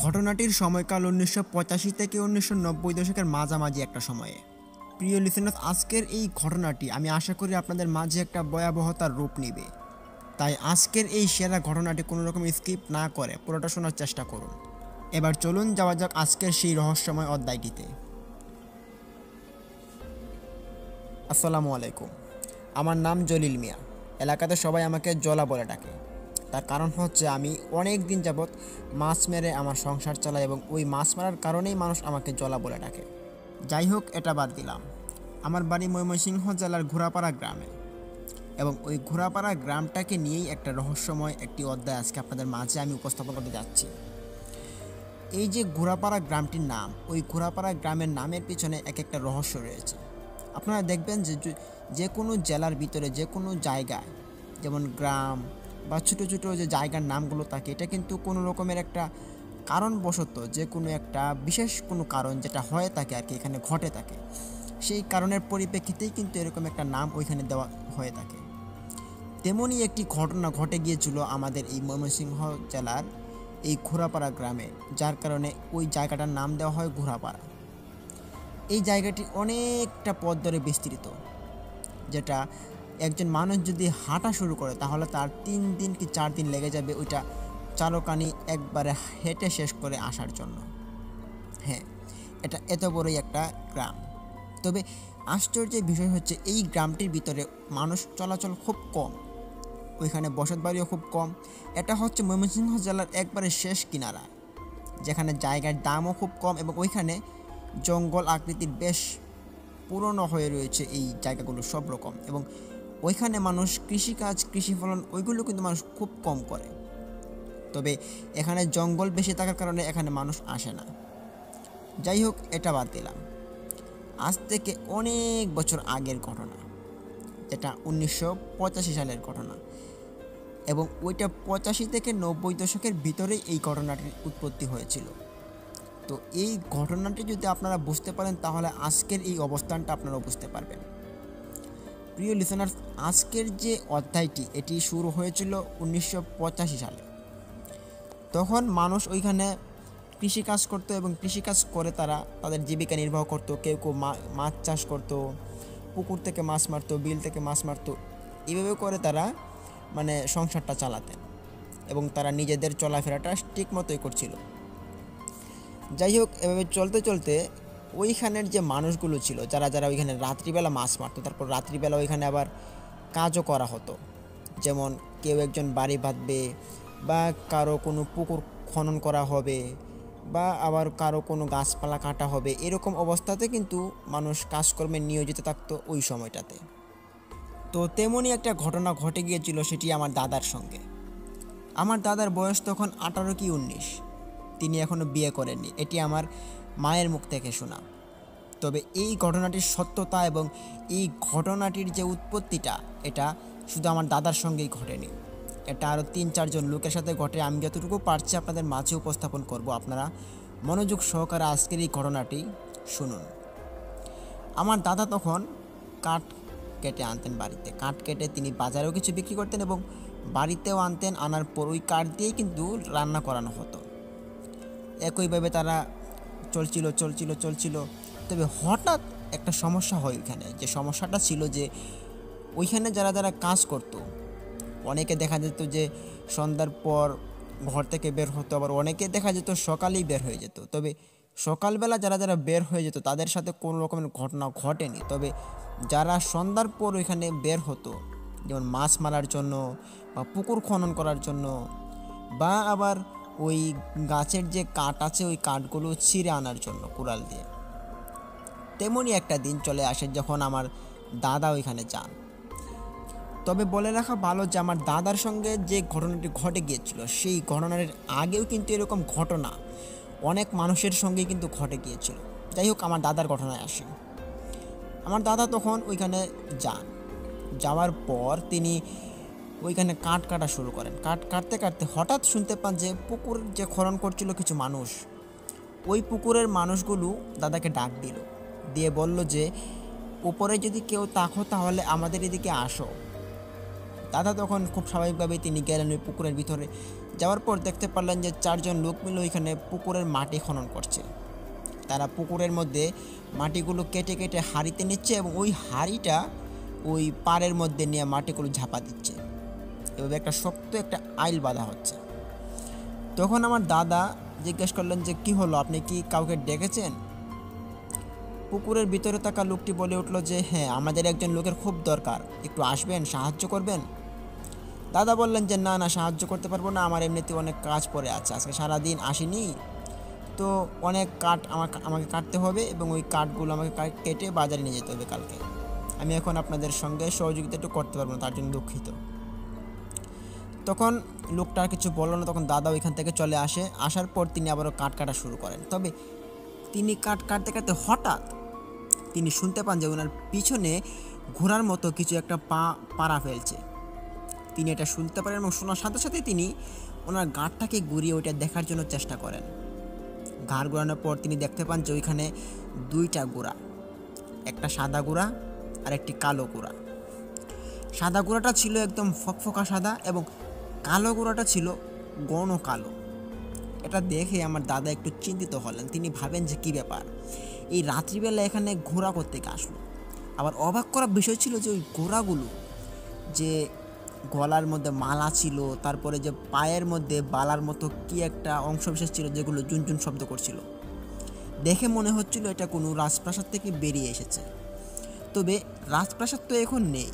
ঘটনাটির সময়কাল ১৯৮৫ থেকে ১৯৯০ দশকের মাঝামাঝি একটা সময়ে। প্রিয় লিসেনার্স, আজকের এই ঘটনাটি আমি আশা করি আপনাদের মাঝে একটা ভয়াবহতার রূপ নেবে। তাই আজকের এই সেরা ঘটনাটি কোনো রকম স্কিপ না করে পুরোটা শোনার চেষ্টা করুন। এবার চলুন যাওয়া যাক আজকের সেই রহস্যময় অধ্যায়টিতে। আসসালামু আলাইকুম। আমার নাম জলিল মিয়া। এলাকাতে সবাই আমাকে জলা বলে ডাকে। তার কারণ হচ্ছে আমি অনেক দিন যাবৎ মাছ মেরে আমার সংসার চালাই এবং ওই মাছ মারার কারণেই মানুষ আমাকে জলা বলে ডাকে। যাই হোক, এটা বাদ দিলাম। আমার বাড়ি ময়মনসিংহ জেলার ঘোড়াপাড়া গ্রামে এবং ওই ঘোড়াপাড়া গ্রামটাকে নিয়েই একটা রহস্যময় একটি অধ্যায় আজকে আপনাদের মাঝে আমি উপস্থাপন করতে যাচ্ছি। এই যে ঘোড়াপাড়া গ্রামটির নাম, ওই ঘোড়াপাড়া গ্রামের নামের পিছনে এক একটা রহস্য রয়েছে। আপনারা দেখবেন যে কোনো জেলার ভিতরে যে কোনো জায়গায়, যেমন গ্রাম বা ছোটো ছোটো যে জায়গার নামগুলো থাকে, এটা কিন্তু কোনো রকমের একটা কারণবশত, যে কোনো একটা বিশেষ কোনো কারণ যেটা হয়ে থাকে আর কি, এখানে ঘটে থাকে, সেই কারণের পরিপ্রেক্ষিতেই কিন্তু এরকম একটা নাম ওইখানে দেওয়া হয়ে থাকে। তেমনই একটি ঘটনা ঘটে গিয়েছিল আমাদের এই ময়মনসিংহ জেলার এই ঘোড়াপাড়া গ্রামে, যার কারণে ওই জায়গাটার নাম দেওয়া হয় ঘোড়াপাড়া। এই জায়গাটি অনেকটা পথ ধরে বিস্তৃত, যেটা একজন মানুষ যদি হাঁটা শুরু করে তাহলে তার 3 দিন কি 4 দিন লেগে যাবে ওইটা চারকানি একবারে হেঁটে শেষ করে আসার জন্য। হ্যাঁ, এটা এত বড়ই একটা গ্রাম। তবে আশ্চর্যের বিষয় হচ্ছে এই গ্রামটির ভিতরে মানুষ চলাচল খুব কম, ওইখানে বসতবাড়িও খুব কম। এটা হচ্ছে ময়মনসিংহ জেলার একবারে শেষ কিনারা, যেখানে জায়গার দামও খুব কম এবং ওইখানে জঙ্গল আকৃতির বেশ পুরনো হয়ে রয়েছে এই জায়গাগুলো সব রকম, এবং ওইখানে মানুষ কৃষিকাজ, কৃষি ফলন ওইগুলো কিন্তু মানুষ খুব কম করে। তবে এখানে জঙ্গল বেশি থাকার কারণে এখানে মানুষ আসে না। যাই হোক, এটা বাদ দিলাম। আজ থেকে অনেক বছর আগের ঘটনা, যেটা ১৯৮৫ সালের ঘটনা, এবং ওইটা ৮৫ থেকে ৯০ দশকের ভিতরেই এই ঘটনাটির উৎপত্তি হয়েছিল। তো এই ঘটনাটি যদি আপনারা বুঝতে পারেন তাহলে আজকের এই অবস্থানটা আপনারা বুঝতে পারবেন। প্রিয় লিসেনার্স, আজকের যে অধ্যায়টি এটি শুরু হয়েছিল ১৯৮৫ সালে। তখন মানুষ ওইখানে কৃষিকাজ করতো এবং কৃষিকাজ করে তারা তাদের জীবিকা নির্বাহ করতো। কেউ কেউ মাছ চাষ করতো, পুকুর থেকে মাছ মারতো, বিল থেকে মাছ মারতো। এইভাবে করে তারা সংসারটা চালাতেন এবং তারা নিজেদের চলাফেরাটা ঠিক মতোই করছিল। যাই হোক, এভাবে চলতে চলতে ওইখানের যে মানুষগুলো ছিল, যারা যারা ওইখানে রাত্রিবেলা মাছ মারতো, তারপর রাত্রিবেলা ওইখানে আবার কাজও করা হতো। যেমন কেউ একজন বাড়ি বাঁধবে, বা কারো কোনো পুকুর খনন করা হবে, বা আবার কারো কোনো গাছপালা কাটা হবে। এরকম অবস্থাতে কিন্তু মানুষ কাজকর্মে নিয়োজিত থাকতো ওই সময়টাতে। তো তেমনই একটা ঘটনা ঘটে গিয়েছিল, সেটি আমার দাদার সঙ্গে। আমার দাদার বয়স তখন 18 কি 19, তিনি এখনও বিয়ে করেননি। এটি আমার মায়ের মুখ থেকে শোনা। তবে এই ঘটনাটির সত্যতা এবং এই ঘটনাটির যে উৎপত্তিটা, এটা শুধু আমার দাদার সঙ্গেই ঘটেনি, এটা আরও 3-4 জন লোকের সাথে ঘটে। আমি যতটুকু পারছি আপনাদের মাঝে উপস্থাপন করব, আপনারা মনোযোগ সহকারে আজকের এই ঘটনাটি শুনুন। আমার দাদা তখন কাঠ কেটে আনতেন বাড়িতে। কাঠ কেটে তিনি বাজারেও কিছু বিক্রি করতেন এবং বাড়িতেও আনতেন। আনার পর ওই কাঠ দিয়েই কিন্তু রান্না করানো হতো। একইভাবে তারা চলছিল। তবে হঠাৎ একটা সমস্যা হয় ওইখানে। যে সমস্যাটা ছিল যে ওইখানে যারা যারা কাজ করতো, অনেকে দেখা যেত যে সন্ধ্যার পর ঘর থেকে বের হতো, আবার অনেকে দেখা যেত সকালেই বের হয়ে যেত। তবে সকালবেলা যারা যারা বের হয়ে যেত তাদের সাথে কোনো রকমের ঘটনা ঘটেনি। তবে যারা সন্ধ্যার পর ওইখানে বের হতো, যেমন মাছ মারার জন্য বা পুকুর খনন করার জন্য, বা আবার ওই গাছের যে কাঠ আছে ওই কাঠগুলো ছিঁড়ে আনার জন্য কুড়াল দিয়ে, তেমনই একটা দিন চলে আসে যখন আমার দাদা ওইখানে যান। তবে বলে রাখা ভালো যে আমার দাদার সঙ্গে যে ঘটনাটি ঘটে গিয়েছিল, সেই ঘটনার আগেও কিন্তু এরকম ঘটনা অনেক মানুষের সঙ্গে কিন্তু ঘটে গিয়েছিল। যাই হোক, আমার দাদার ঘটনায় আসি। আমার দাদা তখন ওইখানে যাওয়ার পর তিনি ওইখানে কাঠ কাটা শুরু করেন। কাঠ কাটতে কাটতে হঠাৎ শুনতে পান যে পুকুর যে খনন করছিল কিছু মানুষ, ওই পুকুরের মানুষগুলো দাদাকে ডাক দিয়ে বলল যে উপরে যদি কেউ তাকো তাহলে আমাদের এদিকে আসো। দাদা তখন খুব স্বাভাবিকভাবেই তিনি গেলেন ওই পুকুরের ভিতরে। যাওয়ার পর দেখতে পারলেন যে 4 জন লোক মিলে ওইখানে পুকুরের মাটি খনন করছে। তারা পুকুরের মধ্যে মাটিগুলো কেটে কেটে হাঁড়িতে নিচ্ছে এবং ওই হাঁড়িটা ওই পাড়ের মধ্যে নিয়ে মাটিগুলো ঝাঁপা দিচ্ছে। এভাবে একটা শক্ত একটা আইল বাঁধা হচ্ছে। তখন আমার দাদা জিজ্ঞেস করলেন যে কী হলো, আপনি কি কাউকে ডেকেছেন? পুকুরের ভিতরে থাকা লোকটি বলে উঠল যে হ্যাঁ, আমাদের একজন লোকের খুব দরকার, একটু আসবেন, সাহায্য করবেন? দাদা বললেন যে না না, সাহায্য করতে পারবো না, আমার এমনিতে অনেক কাজ পড়ে আছে, আজকে সারাদিন আসিনি তো, অনেক কাঠ আমাকে কাটতে হবে এবং ওই কাঠগুলো আমাকে কেটে বাজারে নিয়ে যেতে হবে কালকে। আমি এখন আপনাদের সঙ্গে সহযোগিতা একটু করতে পারবো না, তার জন্য দুঃখিত। তখন লোকটা আর কিছু বলল না। তখন দাদা ওইখান থেকে চলে আসে। আসার পর তিনি আবারও কাঠ কাটা শুরু করেন। তবে তিনি কাঠ কাটতে কাটতে হঠাৎ তিনি শুনতে পান যে ওনার পিছনে ঘোড়ার মতো কিছু একটা পাড়া ফেলছে। তিনি এটা শুনতে পারেন এবং শোনার সাথে সাথে তিনি ওনার গাঁটটাকে ঘুরিয়ে ওইটা দেখার জন্য চেষ্টা করেন। ঘাড় ঘোরানোর পর তিনি দেখতে পান যে ওইখানে 2টা ঘোড়া, একটা সাদা ঘোড়া আর একটি কালো ঘোড়া। সাদা ঘোড়াটা ছিল একদম ফকফকা সাদা এবং কালো ঘোড়াটা ছিল ঘন কালো। এটা দেখে আমার দাদা একটু চিন্তিত হলেন। তিনি ভাবেন যে কী ব্যাপার, এই রাত্রিবেলা এখানে ঘোড়া কোত্থেকে আসলো। আবার অবাক করার বিষয় ছিল যে ওই ঘোড়াগুলো যে গলার মধ্যে মালা ছিল, তারপরে যে পায়ের মধ্যে বালার মতো কি একটা অংশবিশেষ ছিল যেগুলো জুনজুন শব্দ করছিল। দেখে মনে হচ্ছিল এটা কোনো রাজপ্রাসাদ থেকে বেরিয়ে এসেছে। তবে রাজপ্রাসাদ তো এখন নেই,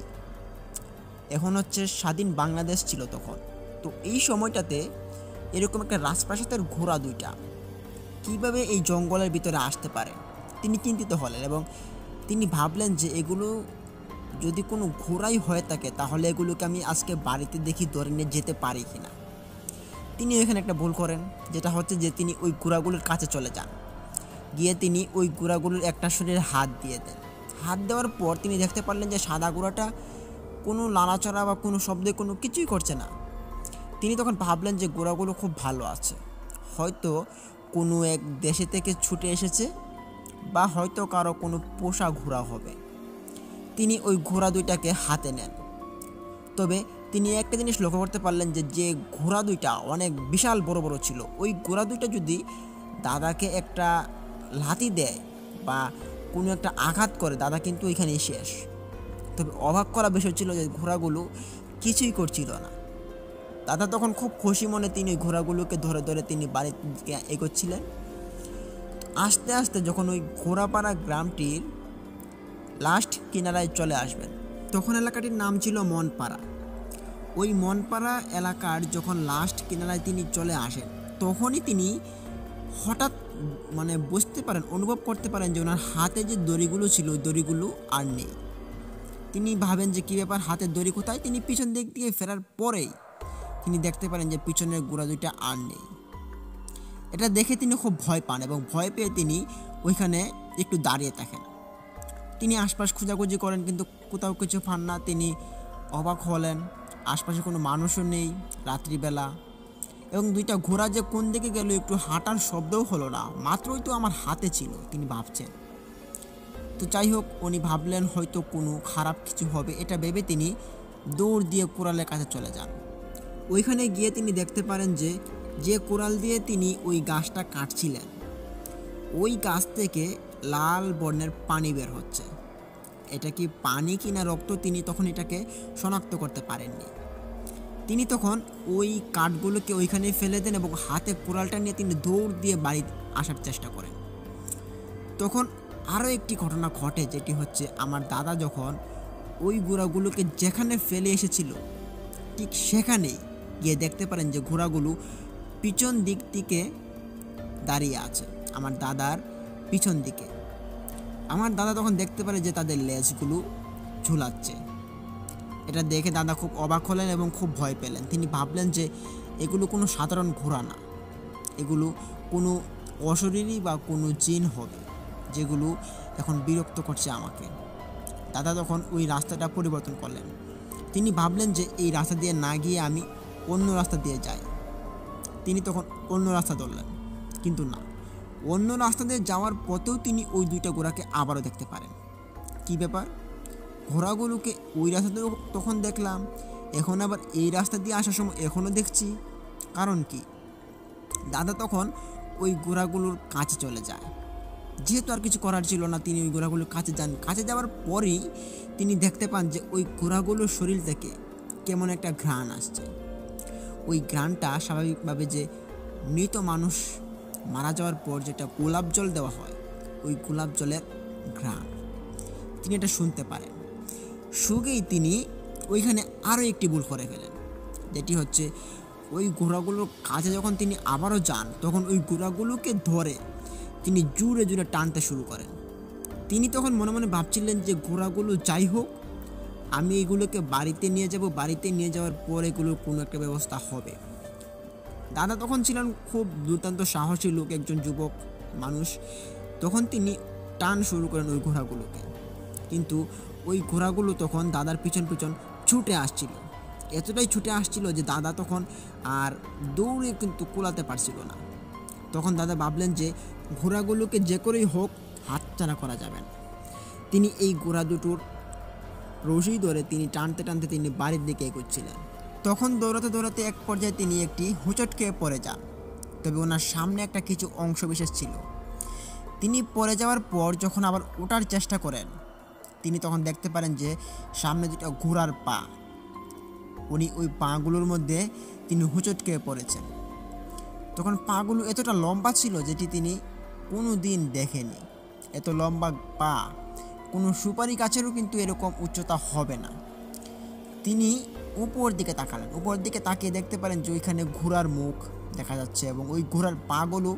এখন হচ্ছে স্বাধীন বাংলাদেশ ছিল তখন। তো এই সময়টাতে এরকম একটা রাজপ্রাসাদের ঘোড়া 2টা কীভাবে এই জঙ্গলের ভিতরে আসতে পারে, তিনি চিন্তিত হলেন এবং তিনি ভাবলেন যে এগুলো যদি কোনো ঘোড়াই হয়ে থাকে তাহলে এগুলোকে আমি আজকে বাড়িতে দেখি ধরে নিয়ে যেতে পারি কি না। তিনি এখানে একটা ভুল করেন, যেটা হচ্ছে যে তিনি ওই ঘোড়াগুলোর কাছে চলে যান। গিয়ে তিনি ওই ঘোড়াগুলোর একটা শরীরে হাত দিয়ে দেন। হাত দেওয়ার পর তিনি দেখতে পারলেন যে সাদা ঘোড়াটা কোনো নাড়াচড়া বা কোনো শব্দে কোনো কিছুই করছে না। তিনি তখন ভাবলেন যে ঘোড়াগুলো খুব ভালো আছে, হয়তো কোনো এক দেশে থেকে ছুটে এসেছে বা হয়তো কারো কোনো পোষা ঘোড়া হবে। তিনি ওই ঘোড়া 2টাকে হাতে নেন। তবে তিনি একটা জিনিস লক্ষ্য করতে পারলেন যে যে ঘোড়া 2টা অনেক বিশাল বড় বড় ছিল, ওই ঘোড়া 2টা যদি দাদাকে একটা লাথি দেয় বা কোনো একটা আঘাত করে, দাদা কিন্তু ওইখানেই শেষ। তবে অবাক করা বিষয় ছিল যে ঘোড়াগুলো কিছুই করছিল না। দাদা তখন খুব খুশি মনে তিনি ওই ঘোড়াগুলোকে ধরে ধরে তিনি বাড়ির দিকে এগোচ্ছিলেন। আস্তে আস্তে যখন ওই ঘোড়াপাড়া গ্রামটির লাস্ট কিনারায় চলে আসবেন, তখন এলাকাটির নাম ছিল মনপাড়া। ওই মনপাড়া এলাকার যখন লাস্ট কিনারায় তিনি চলে আসেন, তখনই তিনি হঠাৎ বুঝতে পারেন, অনুভব করতে পারেন যে ওনার হাতে যে দড়িগুলো ছিল ওই দড়িগুলো আর নেই। তিনি ভাবেন যে কী ব্যাপার, হাতের দড়ি কোথায়। তিনি পিছন দিক দিয়ে ফেরার পরেই তিনি দেখতে পারেন যে পিছনের ঘোড়া 2টা আর নেই। এটা দেখে তিনি খুব ভয় পান এবং ভয় পেয়ে তিনি ওইখানে একটু দাঁড়িয়ে থাকেন। তিনি আশপাশ খোঁজাখুঁজি করেন কিন্তু কোথাও কিছু পান না। তিনি অবাক হলেন, আশপাশে কোনো মানুষও নেই রাত্রিবেলা, এবং 2টা ঘোড়া যে কোন দিকে গেল একটু হাঁটার শব্দও হলো না, মাত্রই তো আমার হাতে ছিল, তিনি ভাবছেন। তো যাই হোক, উনি ভাবলেন হয়তো কোনো খারাপ কিছু হবে, এটা ভেবে তিনি দৌড় দিয়ে কোরালের কাছে চলে যান। ওইখানে গিয়ে তিনি দেখতে পারেন যে যে কোরাল দিয়ে তিনি ওই গাছটা কাটছিলেন, ওই গাছ থেকে লাল বর্ণের পানি বের হচ্ছে। এটা কি পানি কিনা রক্ত তিনি তখন এটাকে শনাক্ত করতে পারেননি। তিনি তখন ওই কাঠগুলোকে ওইখানে ফেলে দেন এবং হাতে কোরালটা নিয়ে তিনি দৌড় দিয়ে বাড়ি আসার চেষ্টা করেন। তখন আরও একটি ঘটনা ঘটে, যেটি হচ্ছে আমার দাদা যখন ওই ঘোড়াগুলোকে যেখানে ফেলে এসেছিল ঠিক সেখানেই গিয়ে দেখতে পারেন যে ঘোড়াগুলো পিছন দিক থেকে দাঁড়িয়ে আছে, আমার দাদার পিছন দিকে। আমার দাদা তখন দেখতে পারে যে তাদের লেজগুলো ঝুলাচ্ছে। এটা দেখে দাদা খুব অবাক হলেন এবং খুব ভয় পেলেন। তিনি ভাবলেন যে এগুলো কোনো সাধারণ ঘোড়া না, এগুলো কোনো অশরীরী বা কোনো জিন হবে যেগুলো এখন বিরক্ত করছে আমাকে। দাদা তখন ওই রাস্তাটা পরিবর্তন করলেন। তিনি ভাবলেন যে এই রাস্তা দিয়ে না গিয়ে আমি অন্য রাস্তা দিয়ে যাই। তিনি তখন অন্য রাস্তা ধরলেন, কিন্তু না, অন্য রাস্তা দিয়ে যাওয়ার পথেও তিনি ওই 2টা ঘোড়াকে আবারও দেখতে পারেন। কি ব্যাপার, ঘোড়াগুলোকে ওই রাস্তাতেও তখন দেখলাম এখন আবার এই রাস্তা দিয়ে আসার সময় এখনও দেখছি। কারণ কি? দাদা তখন ওই ঘোড়াগুলোর কাছে চলে যায়। যেহেতু আর কিছু করার ছিল না, তিনি ওই ঘোড়াগুলোর কাছে যান। কাছে যাওয়ার পরই তিনি দেখতে পান যে ওই ঘোড়াগুলোর শরীর থেকে কেমন একটা ঘ্রাণ আসছে। ওই ঘ্রাণটা স্বাভাবিকভাবে যে মৃত মানুষ মারা যাওয়ার পর যেটা গোলাপ জল দেওয়া হয়, ওই গোলাপ জলের ঘ্রাণ তিনি এটা শুনতে পারেন। শুনেই তিনি ওইখানে আরও একটি ভুল করে ফেলেন, যেটি হচ্ছে ওই ঘোড়াগুলোর কাছে যখন তিনি আবারও যান, তখন ওই ঘোড়াগুলোকে ধরে তিনি জোরে জোরে টানতে শুরু করেন। তিনি তখন মনে মনে ভাবছিলেন যে ঘোড়াগুলো যাই হোক, আমি এগুলোকে বাড়িতে নিয়ে যাব, বাড়িতে নিয়ে যাওয়ার পর এগুলোর কোনো একটা ব্যবস্থা হবে। দাদা তখন ছিলেন খুব দুর্দান্ত সাহসী লোক, একজন যুবক মানুষ। তখন তিনি টান শুরু করেন ওই ঘোড়াগুলোকে, কিন্তু ওই ঘোড়াগুলো তখন দাদার পিছন পিছন ছুটে আসছিল। এতটাই ছুটে আসছিল যে দাদা তখন আর দৌড়ে কিন্তু কুলাতে পারছিল না। তখন দাদা ভাবলেন যে ঘোড়াগুলোকে যে করেই হোক হাতছাড়া করা যাবে না। তিনি এই ঘোড়া দুটোর রশি ধরে তিনি টানতে টানতে তিনি বাড়ির দিকে এগোচ্ছিলেন। তখন দৌড়াতে দৌড়াতে এক পর্যায়ে তিনি একটি হোঁচট খেয়ে পড়ে যান। তবে ওনার সামনে একটা কিছু অংশ বিশেষ ছিল। তিনি পড়ে যাওয়ার পর যখন আবার ওঠার চেষ্টা করেন, তিনি তখন দেখতে পারেন যে সামনে দুটো ঘোড়ার পা। উনি ওই পাগুলোর মধ্যে তিনি হোঁচট খেয়ে পড়েছেন। তখন পাগুলো এতটা লম্বা ছিল যেটি তিনি কোনো দিন দেখেনি। এত লম্বা পা কোনো সুপারি গাছেরও কিন্তু এরকম উচ্চতা হবে না। তিনি উপর দিকে তাকালেন, উপর দিকে তাকিয়ে দেখতে পারেন যে ওইখানে ঘোড়ার মুখ দেখা যাচ্ছে এবং ওই ঘোড়ার পাগুলো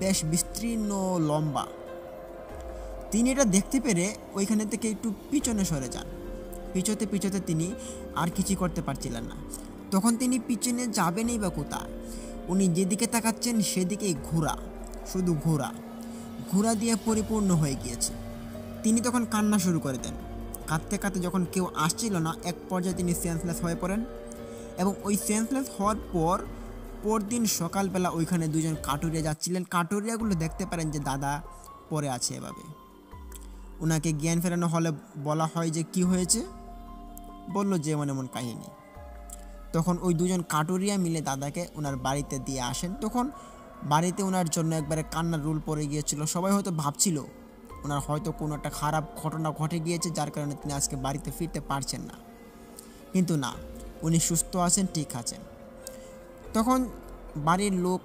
বেশ বিস্তীর্ণ লম্বা। তিনি এটা দেখতে পেরে ওইখানে থেকে একটু পিছনে সরে যান। পিছতে পিছতে তিনি আর কিছু করতে পারছিলেন না। তখন তিনি পিছনে যাবেনই বা কোথায়? উনি যেদিকে তাকাচ্ছেন সেদিকেই ঘোড়া, শুধু ঘোড়া, ঘোড়া দিয়ে পরিপূর্ণ হয়ে গিয়েছে। তিনি তখন কান্না শুরু করে দেন। কাঁদতে কাঁদতে যখন কেউ আসছিল না, এক পর্যায়ে তিনি সেন্সলেস হয়ে পড়েন। এবং ওই সেন্সলেস হওয়ার পর পরদিন সকালবেলা ওইখানে দুজন কাটুরিয়া যাচ্ছিলেন। কাটুরিয়াগুলো দেখতে পারেন যে দাদা পড়ে আছে এভাবে। ওনাকে জ্ঞান ফেরানো হলে বলা হয় যে কি হয়েছে, বলল যে এমন এমন কাহিনী। তখন ওই দুজন কাটুরিয়া মিলে দাদাকে ওনার বাড়িতে দিয়ে আসেন। তখন বাড়িতে ওনার জন্য একবারে কান্নার রোল পড়ে গিয়েছিল। সবাই হয়তো ভাবছিল ওনার হয়তো কোনো একটা খারাপ ঘটনা ঘটে গিয়েছে, যার কারণে তিনি আজকে বাড়িতে ফিরতে পারছেন না। কিন্তু না, উনি সুস্থ আছেন, ঠিক আছেন। তখন বাড়ির লোক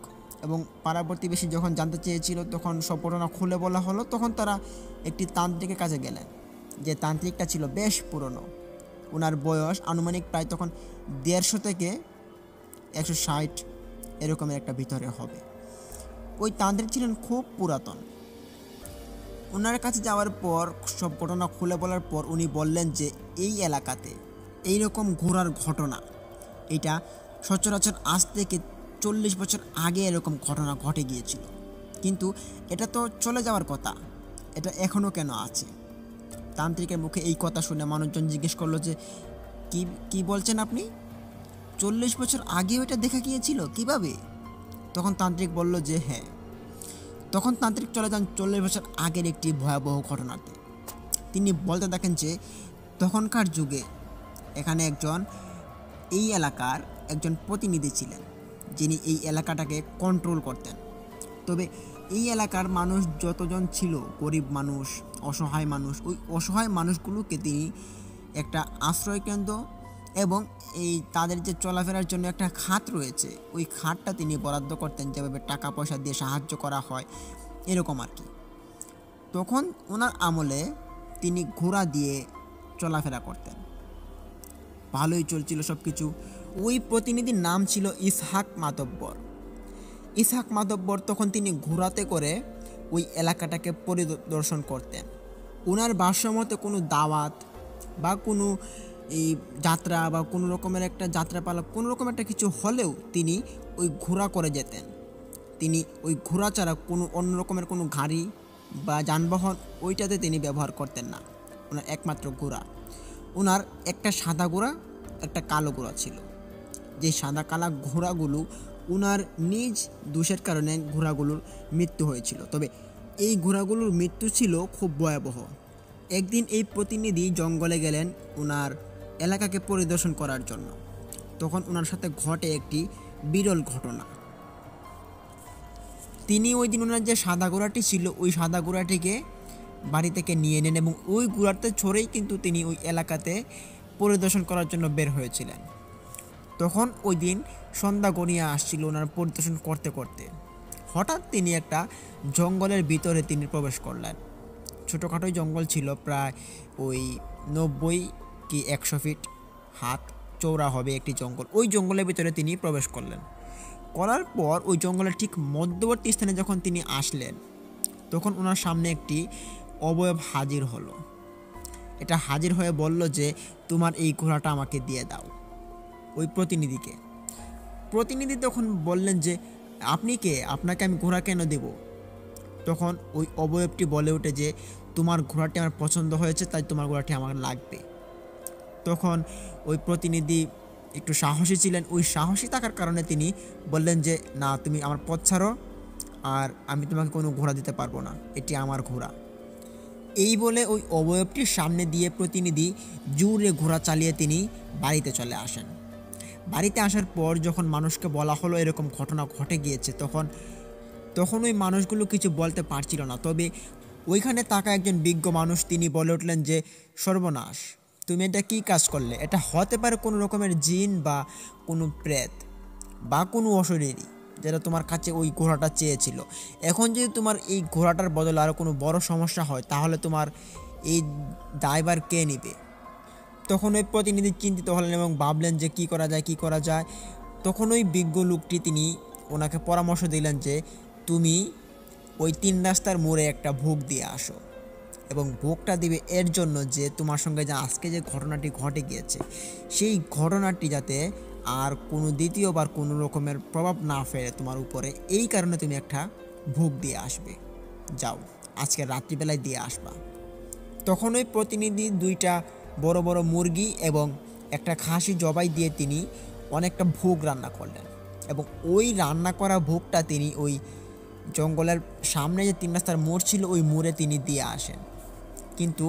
এবং পাড়া প্রতিবেশী যখন জানতে চেয়েছিল, তখন সব ঘটনা খুলে বলা হলো। তখন তারা একটি তান্ত্রিকের কাছে গেলেন, যে তান্ত্রিকটা ছিল বেশ পুরনো। ওনার বয়স আনুমানিক প্রায় তখন 150 থেকে 160 এরকমের একটা ভিতরে হবে। ওই তান্ত্রিক ছিলেন খুব পুরাতন। ওনার কাছে যাওয়ার পর সব ঘটনা খুলে বলার পর উনি বললেন যে এই এলাকাতে এইরকম ঘোরার ঘটনা, এটা সচরাচর আজ থেকে 40 বছর আগে এরকম ঘটনা ঘটে গিয়েছিল, কিন্তু এটা তো চলে যাওয়ার কথা, এটা এখনও কেন আছে? তান্ত্রিকের মুখে এই কথা শুনে মানুষজন জিজ্ঞেস করলো যে কি বলছেন আপনি? 40 বছর আগেও এটা দেখা গিয়েছিল কিভাবে? তখন তান্ত্রিক বলল যে হ্যাঁ। তখন তান্ত্রিক চলে যান 40 বছর আগের একটি ভয়াবহ ঘটনাতে। তিনি বলতে থাকেন যে তখনকার যুগে এখানে এই এলাকার একজন প্রতিনিধি ছিলেন, যিনি এই এলাকাটাকে কন্ট্রোল করতেন। তবে এই এলাকার মানুষ যতজন ছিল, গরিব মানুষ, অসহায় মানুষ, ওই অসহায় মানুষগুলোকে তিনি একটা আশ্রয়কেন্দ্র এবং তাদের যে চলাফেরার জন্য একটা খাত রয়েছে, ওই খাতটা তিনি বরাদ্দ করতেন, যেভাবে টাকা পয়সা দিয়ে সাহায্য করা হয় এরকম আর কি। তখন ওনার আমলে তিনি ঘোড়া দিয়ে চলাফেরা করতেন, ভালোই চলছিল সব কিছু। ওই প্রতিনিধির নাম ছিল ইসহাক মাতব্বর। ইসহাক মাতব্বর তখন তিনি ঘোড়াতে করে ওই এলাকাটাকে পরিদর্শন করতেন। ওনার ভাষ্যমতে কোনো দাওয়াত বা কোনো যাত্রা বা কোনো রকমের একটা যাত্রাপালা, কোনো রকম একটা কিছু হলেও তিনি ওই ঘোড়া করে যেতেন। তিনি ওই ঘোড়া ছাড়া কোনো অন্য রকমের কোনো গাড়ি বা যানবাহন ওইটাতে তিনি ব্যবহার করতেন না। ওনার একমাত্র ঘোড়া। ওনার একটা সাদা ঘোড়া, একটা কালো ঘোড়া ছিল। যে সাদা কালা ঘোড়াগুলো ওনার নিজ দোষের কারণে ঘোড়াগুলোর মৃত্যু হয়েছিল। তবে এই ঘোড়াগুলোর মৃত্যু ছিল খুব ভয়াবহ। একদিন এই প্রতিনিধি জঙ্গলে গেলেন ওনার এলাকাকে পরিদর্শন করার জন্য। তখন ওনার সাথে ঘটে একটি বিরল ঘটনা। তিনি ওই দিন ওনার যে সাদা ঘোড়াটি ছিল ওই সাদা ঘোড়াটিকে বাড়ি থেকে নিয়ে নেন এবং ওই ঘোড়াতে চড়েই কিন্তু তিনি ওই এলাকাতে পরিদর্শন করার জন্য বের হয়েছিলেন। তখন ওই দিন সন্ধ্যা গড়িয়ে আসছিল ওনার পরিদর্শন করতে করতে হঠাৎ তিনি একটা জঙ্গলের ভিতরে তিনি প্রবেশ করলেন। ছোটোখাটোই জঙ্গল ছিল, প্রায় ওই 90 কি 100 ফিট হাত চওড়া হবে একটি জঙ্গল। ওই জঙ্গলের ভিতরে তিনি প্রবেশ করলেন। করার পর ওই জঙ্গলের ঠিক মধ্যবর্তী স্থানে যখন তিনি আসলেন তখন ওনার সামনে একটি অবয়ব হাজির হলো। এটা হাজির হয়ে বলল যে তোমার এই ঘোড়াটা আমাকে দিয়ে দাও। ওই প্রতিনিধি তখন বললেন যে আপনি কে, আপনাকে আমি ঘোড়া কেন দেব? তখন ওই অবয়বটি বলে ওঠে যে তোমার ঘোড়াটি আমার পছন্দ হয়েছে, তাই তোমার ঘোড়াটি আমার লাগবে। তখন ওই প্রতিনিধি একটু সাহসী ছিলেন, ওই সাহসী থাকার কারণে তিনি বললেন যে না, তুমি আমার পথ ছাড়ো, আর আমি তোমাকে কোনো ঘোড়া দিতে পারবো না, এটি আমার ঘোড়া। এই বলে ওই অবয়বটির সামনে দিয়ে প্রতিনিধি জোরে ঘোড়া চালিয়ে তিনি বাড়িতে চলে আসেন। বাড়িতে আসার পর যখন মানুষকে বলা হলো এরকম ঘটনা ঘটে গিয়েছে, তখন ওই মানুষগুলো কিছু বলতে পারছিল না। তবে ওইখানে থাকা একজন বিজ্ঞ মানুষ তিনি বলে উঠলেন যে সর্বনাশ, তুমি এটা কী কাজ করলে? এটা হতে পারে কোনো রকমের জিন বা কোনো প্রেত বা কোনো অশরীরী, যেটা তোমার কাছে ওই ঘোড়াটা চেয়েছিল। এখন যদি তোমার এই ঘোড়াটার বদলে আরও কোনো বড় সমস্যা হয় তাহলে তোমার এই দায়ভার কে নেবে? তখন ওই প্রতিনিধি চিন্তিত হলেন এবং ভাবলেন যে কী করা যায়। তখন ওই বিজ্ঞ লোকটি তিনি ওনাকে পরামর্শ দিলেন যে তুমি ওই 3 রাস্তার মোড়ে একটা ভোগ দিয়ে আসো, এবং ভোগটা দিবে এর জন্য যে তোমার সঙ্গে যে আজকে যে ঘটনাটি ঘটে গিয়েছে সেই ঘটনাটি যাতে আর কোনো দ্বিতীয়বার কোনো রকমের প্রভাব না ফেলে তোমার উপরে, এই কারণে তুমি একটা ভোগ দিয়ে আসবে। যাও, আজকে রাত্রিবেলায় দিয়ে আসবা। তখন ওই প্রতিনিধি 2টা বড় বড় মুরগি এবং একটা খাসি জবাই দিয়ে তিনি অনেকটা ভোগ রান্না করলেন, এবং ওই রান্না করা ভোগটা তিনি ওই জঙ্গলের সামনে যে 3 রাস্তার মোড় ছিল ওই মোড়ে তিনি দিয়ে আসেন। কিন্তু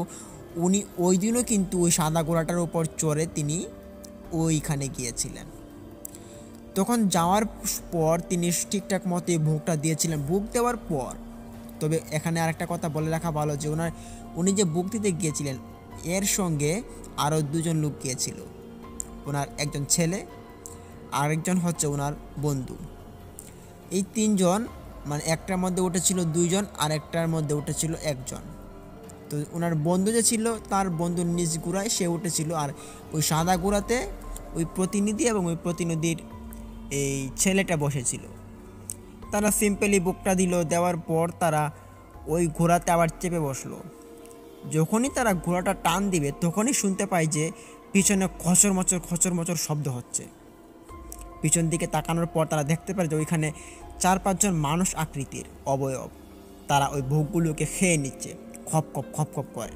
উনি ওই দিনও কিন্তু ওই সাদা ঘোড়াটার উপর চড়ে তিনি ওইখানে গিয়েছিলেন। তখন যাওয়ার পর তিনি ঠিকঠাক মতো ভোগটা দিয়েছিলেন। ভোগ দেওয়ার পর, তবে এখানে আরেকটা কথা বলে রাখা ভালো যে উনি যে ভোগ দিতে গিয়েছিলেন এর সঙ্গে আরও 2জন লোক গিয়েছিল, ওনার একজন ছেলে আর একজন হচ্ছে ওনার বন্ধু। এই 3জন, মানে একটার মধ্যে উঠেছিল 2জন আর একটার মধ্যে উঠেছিল 1জন। তো ওনার বন্ধু যে ছিল তার বন্ধুর নিজ ঘোড়ায় সে উঠেছিল, আর ওই সাদা ঘোড়াতে ওই প্রতিনিধি এবং ওই প্রতিনিধির এই ছেলেটা বসেছিল। তারা সিম্পলি বুকটা দেওয়ার পর তারা ওই ঘোড়াতে আবার চেপে বসলো। যখনই তারা ঘোড়াটা টান দিবে তখনই শুনতে পায় যে পিছনে খচর মচর শব্দ হচ্ছে। পিছন দিকে তাকানোর পর তারা দেখতে পারে যে ওইখানে 4-5 জন মানুষ আকৃতির অবয়ব, তারা ওই ভোগগুলোকে খেয়ে নিচ্ছে খপ খপ করে।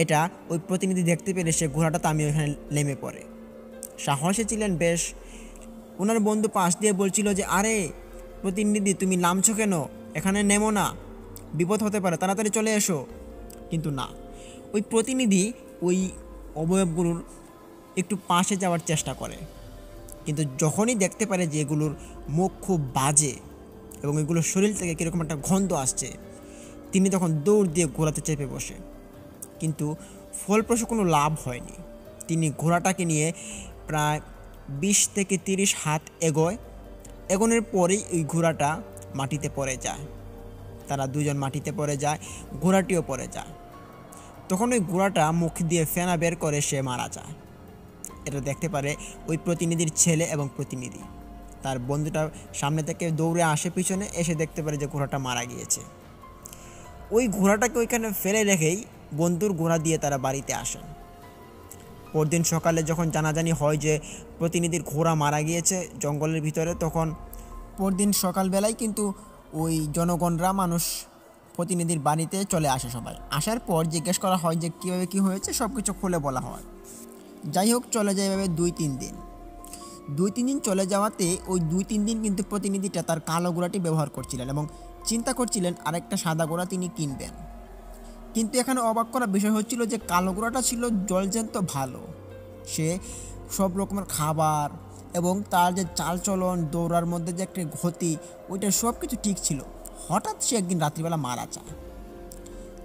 এটা ওই প্রতিনিধি দেখতে পেলে সে ঘোড়াটা থামিয়ে ওইখানে নেমে পড়ে। সাহসী ছিলেন বেশ। ওনার বন্ধু পাশ দিয়ে বলছিল যে আরে প্রতিনিধি, তুমি নামছো কেন? এখানে নেমো না, বিপদ হতে পারে, তাড়াতাড়ি চলে এসো। কিন্তু না, ওই প্রতিনিধি ওই অবয়বগুলোর একটু পাশে যাওয়ার চেষ্টা করে, কিন্তু যখনই দেখতে পারে যে এগুলোর মুখ খুব বাজে এবং এগুলোর শরীর থেকে কীরকম একটা গন্ধ আসছে, তিনি তখন দৌড় দিয়ে ঘোড়াতে চেপে বসে। কিন্তু ফলপ্রসূ কোনো লাভ হয়নি। তিনি ঘোড়াটাকে নিয়ে প্রায় 20 থেকে 30 হাত এগোনোর পরেই ওই ঘোড়াটা মাটিতে পড়ে যায়। তারা 2জন মাটিতে পড়ে যায়, ঘোড়াটিও পড়ে যায়। তখন ওই ঘোড়াটা মুখ দিয়ে ফেনা বের করে সে মারা যায়। এটা দেখতে পারে ওই প্রতিনিধির ছেলে এবং প্রতিনিধি। তার বন্ধুটা সামনে থেকে দৌড়ে আসে, পিছনে এসে দেখতে পারে যে ঘোড়াটা মারা গিয়েছে। ওই ঘোড়াটাকে ওইখানে ফেলে রেখেই বন্ধুর ঘোড়া দিয়ে তারা বাড়িতে আসেন। পরদিন সকালে যখন জানাজানি হয় যে প্রতিনিধির ঘোড়া মারা গিয়েছে জঙ্গলের ভিতরে, তখন পরদিন সকালবেলায় কিন্তু ওই জনগণরা মানুষ প্রতিনিধির বাড়িতে চলে আসে। সবাই আসার পর জিজ্ঞেস করা হয় যে কীভাবে কী হয়েছে, সব কিছু খুলে বলা হয়। যাই হোক, চলে যায় এভাবে 2-3 দিন। 2-3 দিন চলে যাওয়াতে ওই 2-3 দিন কিন্তু প্রতিনিধিটা তার কালো ঘোড়াটি ব্যবহার করছিলেন এবং চিন্তা করছিলেন আরেকটা সাদা ঘোড়া তিনি কিনবেন। কিন্তু এখানে অবাক করা বিষয় হচ্ছিল যে কালো ঘোড়াটা ছিল জলজ্যান্ত ভালো। সে সব রকমের খাবার এবং তার যে চালচলন, দৌড়ার মধ্যে যে একটা গতি, ওইটা সব কিছু ঠিক ছিল। হঠাৎ সে একদিন রাত্রিবেলা মারা যায়।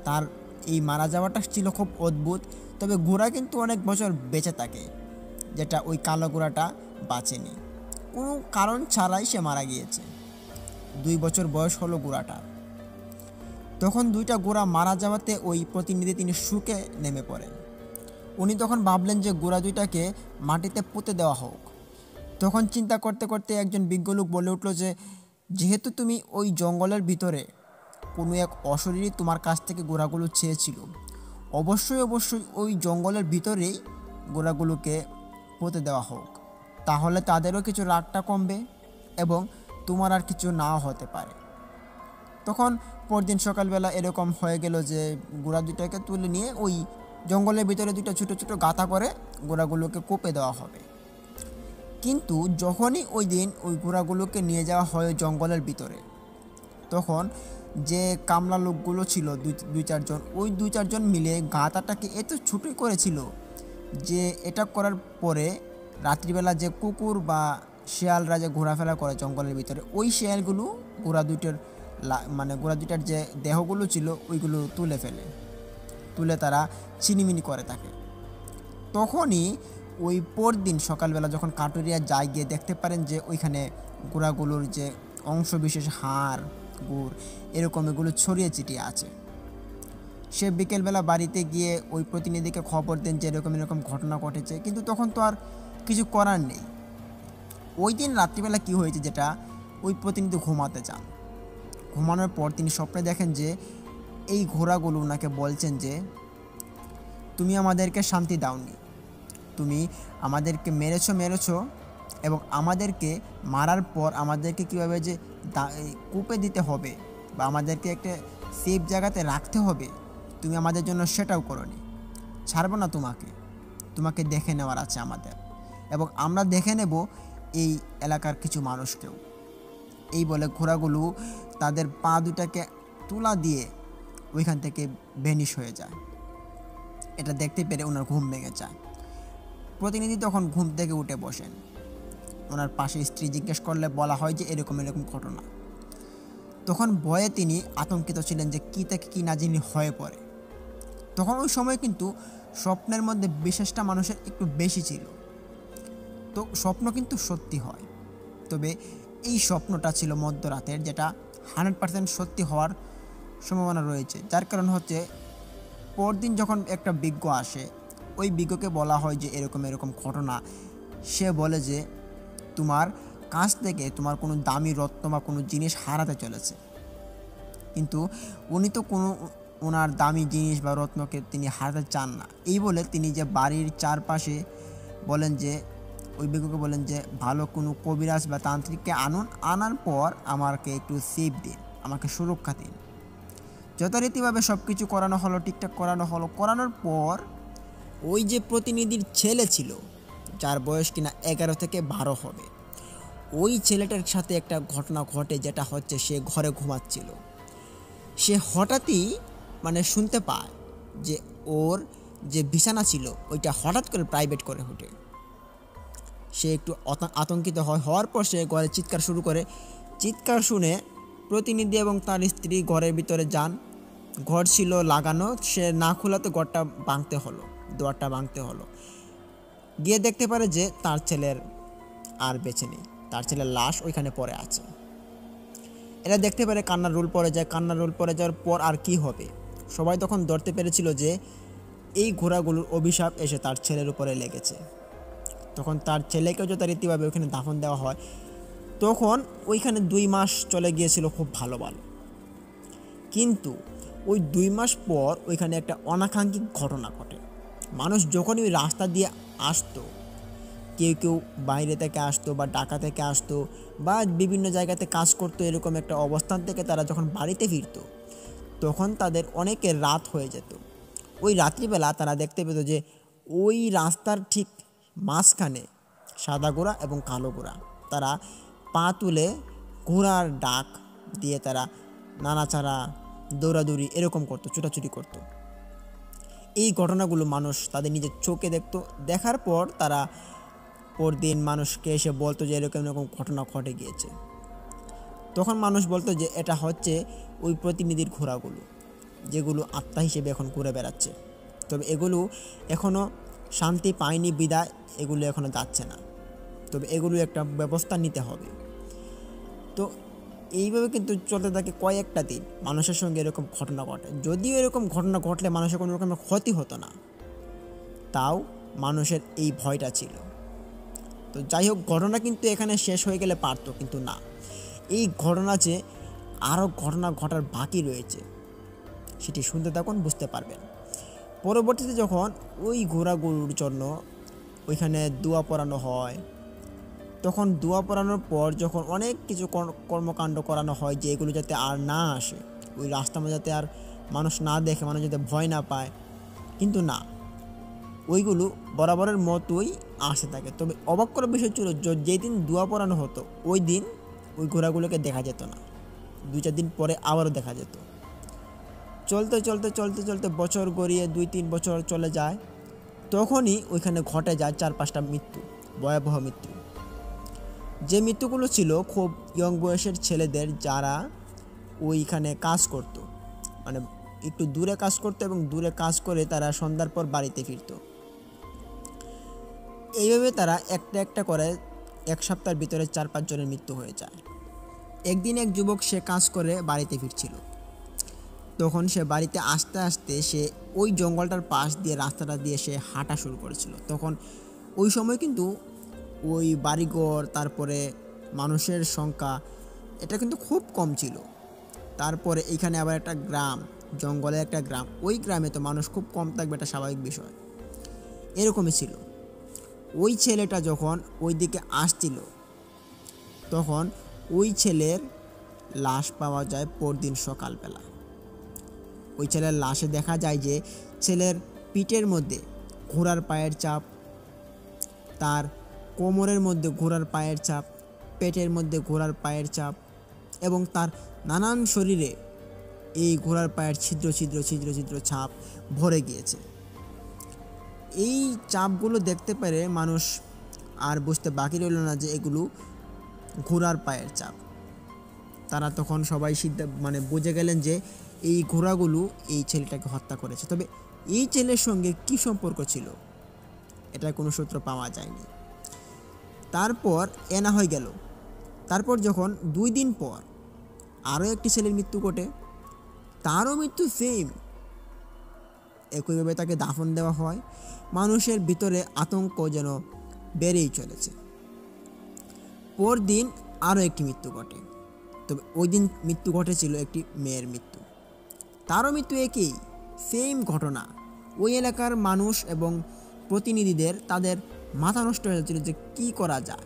তার এই মারা যাওয়াটা ছিল খুব অদ্ভুত। তবে ঘোড়া কিন্তু অনেক বছর বেঁচে থাকে, যেটা ওই কালো ঘোড়াটা বাঁচেনি। কোনো কারণ ছাড়াই সে মারা গিয়েছে। 2 বছর বয়স হলো ঘোড়াটার। তখন দুইটা ঘোড়া মারা যাওয়াতে ওই প্রতিনিধি তিনি শোকে নেমে পড়েন। উনি তখন ভাবলেন যে ঘোড়া দুইটাকে মাটিতে পুঁতে দেওয়া হোক। তখন চিন্তা করতে করতে একজন বিজ্ঞ লোক বলে উঠল যে, যেহেতু তুমি ওই জঙ্গলের ভিতরে কোনো এক অশরীরী তোমার কাছ থেকে ঘোড়াগুলো চেয়েছিল, অবশ্যই অবশ্যই ওই জঙ্গলের ভিতরেই ঘোড়াগুলোকে পুঁতে দেওয়া হোক। তাহলে তাদেরও কিছু রাগটা কমবে এবং তোমার আর কিছু নাও হতে পারে। তখন পরদিন সকালবেলা এরকম হয়ে গেল যে ঘোড়া দুটাকে তুলে নিয়ে ওই জঙ্গলের ভিতরে দুটো ছোটো ছোটো গাঁথা করে ঘোড়াগুলোকে কোপে দেওয়া হবে। কিন্তু যখনই ওই দিন ওই ঘোড়াগুলোকে নিয়ে যাওয়া হয় জঙ্গলের ভিতরে, তখন যে কামলা লোকগুলো ছিল দুই চারজন, ওই 2-4 জন মিলে গাঁথাটাকে এত ছোটোই করেছিল যে এটা করার পরে রাত্রিবেলা যে কুকুর বা শিয়ালরা যে ঘোরাফেরা করে জঙ্গলের ভিতরে, ওই শিয়ালগুলো ঘোড়া দুইটার ঘোড়া দুইটার যে দেহগুলো ছিল ওইগুলো তুলে তারা চিনিমিনি করে থাকে। তখনই ওই পরদিন সকালবেলা যখন কাটুরিয়া যায়, গিয়ে দেখতে পারেন যে ওইখানে ঘোড়াগুলোর যে অংশ বিশেষ, হাড়, গুড় এরকম এগুলো ছড়িয়ে ছিটিয়ে আছে। সে বিকেলবেলা বাড়িতে গিয়ে ওই প্রতিনিধিকে খবর দেন যে এরকম এরকম ঘটনা ঘটেছে, কিন্তু তখন তো আর কিছু করার নেই। ওই দিন রাত্রিবেলা কি হয়েছে, যেটা ওই প্রতিনিধি ঘুমাতে যান। ঘুমানোর পর তিনি স্বপ্নে দেখেন যে এই ঘোড়াগুলো ওনাকে বলছেন যে, তুমি আমাদেরকে শান্তি দাওনি, তুমি আমাদেরকে মেরেছো এবং আমাদেরকে মারার পর আমাদেরকে কীভাবে যে কূপে দিতে হবে বা আমাদেরকে একটা সেফ জায়গাতে রাখতে হবে, তুমি আমাদের জন্য সেটাও করোনি। ছাড়বো না তোমাকে দেখে নেওয়ার আছে আমাদের, এবং আমরা দেখে নেব এই এলাকার কিছু মানুষকেও। এই বলে ঘোড়াগুলো তাদের পা দুটাকে তুলা দিয়ে ওইখান থেকে ভ্যানিশ হয়ে যায়। এটা দেখতে পেরে ওনার ঘুম ভেঙে যায়। প্রতিনিধি তখন ঘুম থেকে উঠে বসেন। ওনার পাশে স্ত্রী জিজ্ঞেস করলে বলা হয় যে এরকম এরকম ঘটনা। তখন ভয়ে তিনি আতঙ্কিত ছিলেন যে কী থেকে কী না জানি হয়ে পড়ে। তখন ওই সময় কিন্তু স্বপ্নের মধ্যে বিশেষটা মানুষের একটু বেশি ছিল। তো স্বপ্ন কিন্তু সত্যি হয়, তবে এই স্বপ্নটা ছিল মধ্যরাতের, যেটা 100% সত্যি হওয়ার সম্ভাবনা রয়েছে। যার কারণ হচ্ছে পরদিন যখন একটা বিজ্ঞ আসে, ওই বিজ্ঞকে বলা হয় যে এরকম এরকম ঘটনা। সে বলে যে তোমার কাছ থেকে তোমার কোনো দামি রত্ন বা কোনো জিনিস হারাতে চলেছে। কিন্তু উনি তো ওনার দামি জিনিস বা রত্নকে তিনি হারাতে চান না। এই বলে তিনি যে বাড়ির চারপাশে বলেন যে, ওই বিজ্ঞকে বলেন যে ভালো কোনো কবিরাজ বা তান্ত্রিককে আনার পর আমাকে একটু সেফ দিন, আমাকে সুরক্ষা দিন। যথারীতিভাবে সব কিছু করানো হলো, ঠিকঠাক করানোর পর ওই যে প্রতিনিধির ছেলে ছিল, যার বয়স কিনা 11 থেকে 12 হবে, ওই ছেলেটার সাথে একটা ঘটনা ঘটে, যেটা হচ্ছে সে ঘরে ঘুমাচ্ছিল। সে হঠাৎই শুনতে পায় যে ওর যে বিছানা ছিল ওইটা হঠাৎ করে প্রাইভেট করে ওঠে। সে একটু আতঙ্কিত হওয়ার পর সে ঘরে চিৎকার শুরু করে। চিৎকার শুনে প্রতিনিধি এবং তার স্ত্রী ঘরের ভিতরে যান। ঘর ছিল লাগানো, সে না খোলাতে দরটা ভাঙতে হলো। গিয়ে দেখতে পারে যে তার ছেলের আর বেঁচে নেই, তার ছেলের লাশ ওইখানে পড়ে আছে। এরা দেখতে পারে, কান্নার রোল পড়ে যাওয়ার পর আর কি হবে। সবাই তখন ধরতে পেরেছিল যে এই ঘোড়াগুলোর অভিশাপ এসে তার ছেলের উপরে লেগেছে। তখন তার ছেলেকেও যথারীতিভাবে ওইখানে দাফন দেওয়া হয়। তখন ওইখানে 2 মাস চলে গিয়েছিল খুব ভালো। কিন্তু ওই 2 মাস পর ওইখানে একটা অনাকাঙ্ক্ষিত ঘটনা ঘটে। মানুষ যখনই ওই রাস্তা দিয়ে আসতো, কেউ বাইরে থেকে আসতো বা ঢাকা থেকে আসতো বা বিভিন্ন জায়গাতে কাজ করতো, এরকম একটা অবস্থান থেকে তারা যখন বাড়িতে ফিরতো, তখন তাদের অনেকের রাত হয়ে যেত। ওই রাত্রিবেলা তারা দেখতে পেত যে ওই রাস্তার ঠিক মাঝখানে সাদা ঘোড়া এবং কালো ঘোড়া, তারা পা তুলে ঘোড়ার ডাক দিয়ে তারা নাড়াচাড়া, দৌড়াদৌড়ি এরকম করতো, ছুটাছুটি করতো। এই ঘটনাগুলো মানুষ তাদের নিজের চোখে দেখতো। দেখার পর তারা পরদিন মানুষকে এসে বলতো যে এরকম এরকম ঘটনা ঘটে গিয়েছে। তখন মানুষ বলতো যে এটা হচ্ছে ওই প্রতিনিধির ঘোড়াগুলো, যেগুলো আত্মা হিসেবে এখন ঘুরে বেড়াচ্ছে। তবে এগুলো এখনও শান্তি পায়নি বিদায় এগুলো এখনও যাচ্ছে না। তবে এগুলো একটা ব্যবস্থা নিতে হবে। তো এইভাবে কিন্তু চলতে থাকে কয়েকটা দিন, মানুষের সঙ্গে এরকম ঘটনা ঘটে। যদিও এরকম ঘটনা ঘটলে মানুষের কোনো রকমের ক্ষতি হতো না, তাও মানুষের এই ভয়টা ছিল। তো যাই হোক, ঘটনা কিন্তু এখানে শেষ হয়ে গেলে পারতো, কিন্তু না, এই ঘটনা যে আরও ঘটনা ঘটার বাকি রয়েছে, সেটি শুনতে থাকুন, বুঝতে পারবেন। পরবর্তীতে যখন ওই ঘোড়াগুলোর জন্য ওইখানে দোয়া পড়ানো হয়, তখন দোয়া পড়ানোর পর যখন অনেক কিছু কর্মকাণ্ড করানো হয় যে এগুলো যাতে আর না আসে, ওই রাস্তার মধ্যে যাতে আর মানুষ না দেখে, মানুষ যাতে ভয় না পায়, কিন্তু না, ওইগুলো বরাবরের মতোই আসতে থাকে। তবে অবাক করার বিষয় ছিল, যেই দিন দোয়া পড়ানো হতো ওই দিন ওই ঘোড়াগুলোকে দেখা যেত না। 2-4 দিন পরে আবারও দেখা যেত। চলতে চলতে চলতে চলতে বছর গড়িয়ে 2-3 বছর চলে যায়, তখনই ওইখানে ঘটে যায় 4-5টা মৃত্যু, ভয়াবহ মৃত্যু। যে মৃত্যুগুলো ছিল খুব ইয়ং বয়সের ছেলেদের, যারা ওইখানে কাজ করত, মানে একটু দূরে কাজ করতো এবং দূরে কাজ করে তারা সন্ধ্যার পর বাড়িতে ফিরত। এইভাবে তারা একটা একটা করে 1 সপ্তাহের ভিতরে 4-5 জনের মৃত্যু হয়ে যায়। একদিন এক যুবক, সে কাজ করে বাড়িতে ফিরছিল। তখন সে বাড়িতে আসতে আসতে সে ওই জঙ্গলটার পাশ দিয়ে রাস্তাটা দিয়ে সে হাঁটা শুরু করেছিল। তখন ওই সময় কিন্তু ওই বাড়িঘর, তারপরে মানুষের সংখ্যা, এটা কিন্তু খুব কম ছিল। তারপরে এইখানে আবার একটা গ্রাম, জঙ্গলে একটা গ্রাম, ওই গ্রামে তো মানুষ খুব কম থাকবে, এটা স্বাভাবিক বিষয়। এরকমই ছিল। ওই ছেলেটা যখন ওই দিকে আসছিল, তখন ওই ছেলের লাশ পাওয়া যায় পরদিন সকালবেলা। ওই ছেলের লাশে দেখা যায় যে ছেলের পিঠের মধ্যে ঘোড়ার পায়ের ছাপ, তার কোমরের মধ্যে ঘোড়ার পায়ের ছাপ, পেটের মধ্যে ঘোড়ার পায়ের ছাপ, এবং তার নানান শরীরে এই ঘোড়ার পায়ের ছিদ্র ছিদ্র ছিদ্র ছিদ্র ছাপ ভরে গিয়েছে। এই চাপগুলো দেখতে পেরে মানুষ আর বুঝতে বাকি রইল না যে এগুলো ঘোড়ার পায়ের ছাপ। তারা তখন সবাই বুঝে গেলেন যে এই ঘোড়াগুলো এই ছেলেটাকে হত্যা করেছে। তবে এই ছেলের সঙ্গে কি সম্পর্ক ছিল, এটার কোনো সূত্র পাওয়া যায়নি। তারপর এনা হয়ে গেল। তারপর যখন 2 দিন পর আরও একটি ছেলের মৃত্যু ঘটে, তারও মৃত্যু সেম, একইভাবে তাকে দাফন দেওয়া হয়। মানুষের ভিতরে আতঙ্ক যেন বেড়েই চলেছে। পরদিন আরও একটি মৃত্যু ঘটে। তবে ওই দিন মৃত্যু ঘটেছিল একটি মেয়ের মৃত্যু, তারও মৃত্যু একই, সেম ঘটনা। ওই এলাকার মানুষ এবং প্রতিনিধিদের তাদের মাথা নষ্ট হয়ে যাচ্ছিল যে কী করা যায়,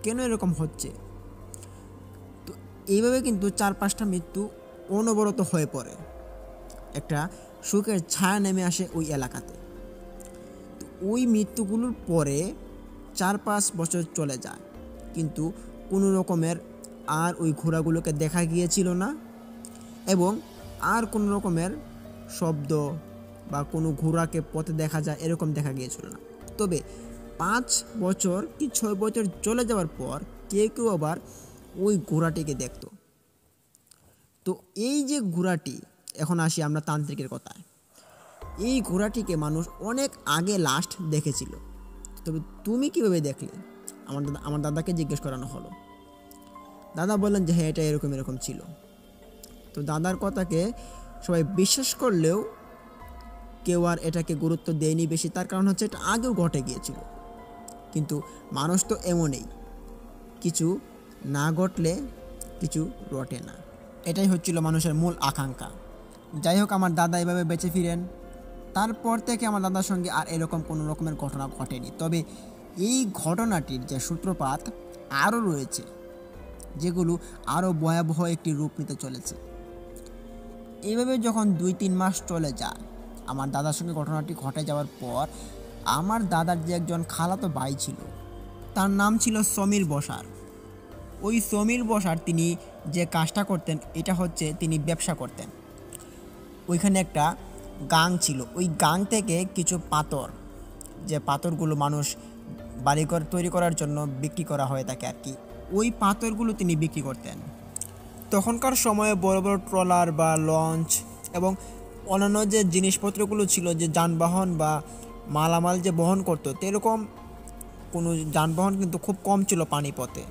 কেন এরকম হচ্ছে। তো এইভাবে কিন্তু 4-5টা মৃত্যু অনবরত হয়ে পড়ে, একটা শোকের ছায়া নেমে আসে ওই এলাকাতে। তো ওই মৃত্যুগুলোর পরে 4-5 বছর চলে যায়, কিন্তু কোনো রকমের আর ওই ঘোড়াগুলোকে দেখা গিয়েছিল না, এবং আর কোনো রকমের শব্দ বা কোনো ঘোড়াকে পথে দেখা যায় এরকম দেখা গিয়েছিল না। তবে 5 বছর কি 6 বছর চলে যাওয়ার পর কেউ কেউ আবার ওই ঘোড়াটিকে দেখত। তো এই যে ঘোড়াটি, এখন আসি আমরা তান্ত্রিকের কথায়। এই ঘোড়াটিকে মানুষ অনেক আগে লাস্ট দেখেছিল। তবে তুমি কীভাবে দেখলে? আমার দাদাকে জিজ্ঞেস করানো হলো। দাদা বললেন যে হ্যাঁ, এটা এরকম এরকম ছিল। তো দাদার কথাকে সবাই বিশ্বাস করলেও কেউ আর এটাকে গুরুত্ব দেয়নি বেশি। তার কারণ হচ্ছে এটা আগেও ঘটে গিয়েছিল। কিন্তু মানুষ তো এমনই, কিছু না ঘটলে কিছু রটে না, এটাই হচ্ছিল মানুষের মূল আকাঙ্ক্ষা। যাই হোক, আমার দাদা এভাবে বেঁচে ফিরেন। তারপর থেকে আমার দাদার সঙ্গে আর এরকম কোনো রকমের ঘটনা ঘটেনি। তবে এই ঘটনাটির যে সূত্রপাত আরও রয়েছে, যেগুলো আরও ভয়াবহ একটি রূপ নিতে চলেছে। এইভাবে যখন 2-3 মাস চলে যায়, আমার দাদার সঙ্গে ঘটনাটি ঘটে যাওয়ার পর আমার দাদার যে একজন খালাতো ভাই ছিল, তার নাম ছিল সমীর বসার। ওই সমীর বসার তিনি যে কাজটা করতেন, এটা হচ্ছে তিনি ব্যবসা করতেন। ওইখানে একটা গাং ছিল, ওই গাং থেকে কিছু পাথর, যে পাথরগুলো মানুষ বাড়িঘর তৈরি করার জন্য বিক্রি করা হয়ে থাকে আর কি, ওই পাথরগুলো তিনি বিক্রি করতেন। তখনকার সময়ে বড় বড় ট্রলার বা লঞ্চ এবং অন্যান্য যে জিনিসপত্রগুলো ছিল, যে যানবাহন বা মালামাল যে বহন করতো, এরকম কোনো যানবাহন কিন্তু খুব কম ছিল পানিপথে।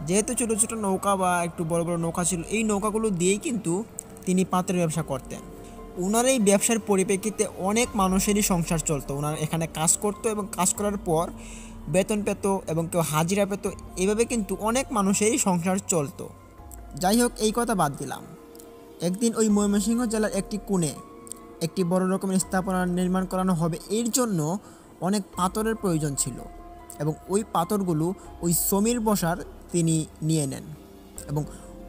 যেহেতু ছোটো ছোটো নৌকা বা একটু বড় বড় নৌকা ছিল, এই নৌকাগুলো দিয়েই কিন্তু তিনি পাথরের ব্যবসা করতেন। ওনার এই ব্যবসার পরিপ্রেক্ষিতে অনেক মানুষেরই সংসার চলতো। ওনার এখানে কাজ করতো এবং কাজ করার পর বেতন পেত এবং কেউ হাজিরা পেত, এভাবে কিন্তু অনেক মানুষেরই সংসার চলতো। যাই হোক, এই কথা বাদ দিলাম। একদিন ওই ময়মনসিংহ জেলার একটি কোণে একটি বড় রকমের স্থাপনা নির্মাণ করানো হবে, এর জন্য অনেক পাথরের প্রয়োজন ছিল এবং ওই পাথরগুলো ওই সমীর বসার তিনি নিয়ে নেন এবং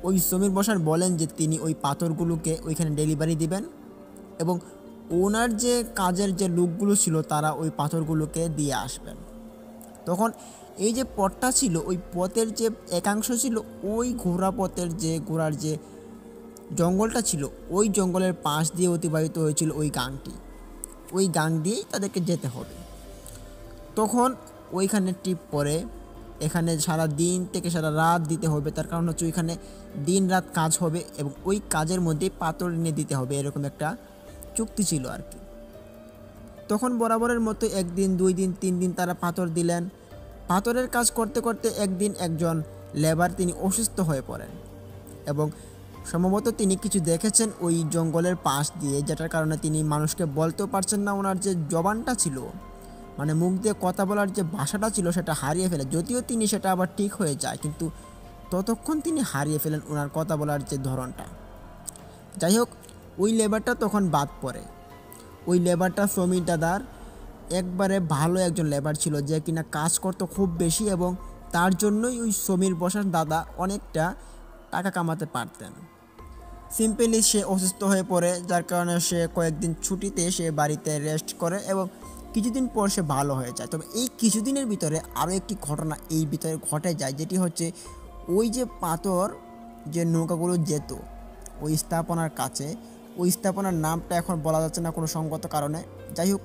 ওই সমীর বসার বলেন যে তিনি ওই পাথরগুলোকে ওইখানে ডেলিভারি দিবেন এবং ওনার যে কাজের যে লোকগুলো ছিল তারা ওই পাথরগুলোকে দিয়ে আসবেন। তখন এই যে পথটা ছিল, ওই পথের যে একাংশ ছিল, ওই ঘোড়া পথের যে ঘোড়ার যে জঙ্গলটা ছিল, ওই জঙ্গলের পাশ দিয়ে অতিবাহিত হয়েছিল ওই গাংটি। ওই গাং দিয়েই তাদেরকে যেতে হবে। তখন ওইখানে টিপ পরে এখানে সারা দিন থেকে সারা রাত দিতে হবে, তার কারণ হচ্ছে ওইখানে দিন রাত কাজ হবে এবং ওই কাজের মধ্যেই পাথর এনে দিতে হবে, এরকম একটা চুক্তি ছিল আর কি। তখন বরাবরের মতো একদিন, 2 দিন, 3 দিন তারা পাথর দিলেন। পাথরের কাজ করতে করতে একদিন একজন লেবার তিনি অসুস্থ হয়ে পড়েন এবং সম্ভবত তিনি কিছু দেখেছেন ওই জঙ্গলের পাশ দিয়ে, যেটার কারণে তিনি মানুষকে বলতেও পারছেন না। ওনার যে জবানটা ছিল, মানে মুখ দিয়ে কথা বলার যে ভাষাটা ছিল, সেটা হারিয়ে ফেলে। যদিও তিনি সেটা আবার ঠিক হয়ে যায়, কিন্তু ততক্ষণ তিনি হারিয়ে ফেলেন ওনার কথা বলার যে ধরনটা। যাই হোক, ওই লেবারটা তখন বাদ পড়ে। ওই লেবারটা সমীর দাদার একবারে ভালো একজন লেবার ছিল, যে কিনা কাজ করতো খুব বেশি এবং তার জন্যই ওই সমীর বসার দাদা অনেকটা টাকা কামাতে পারতেন। সিম্পলি সে অসুস্থ হয়ে পড়ে, যার কারণে সে কয়েকদিন ছুটিতে সে বাড়িতে রেস্ট করে এবং কিছুদিন পর সে ভালো হয়ে যায়। তবে এই কিছুদিনের ভিতরে আরও একটি ঘটনা এই ভিতরে ঘটে যায়, যেটি হচ্ছে ওই যে পাথর যে নৌকাগুলো যেত ওই স্থাপনার কাছে, ওই স্থাপনার নামটা এখন বলা যাচ্ছে না কোনো সঙ্গত কারণে। যাই হোক,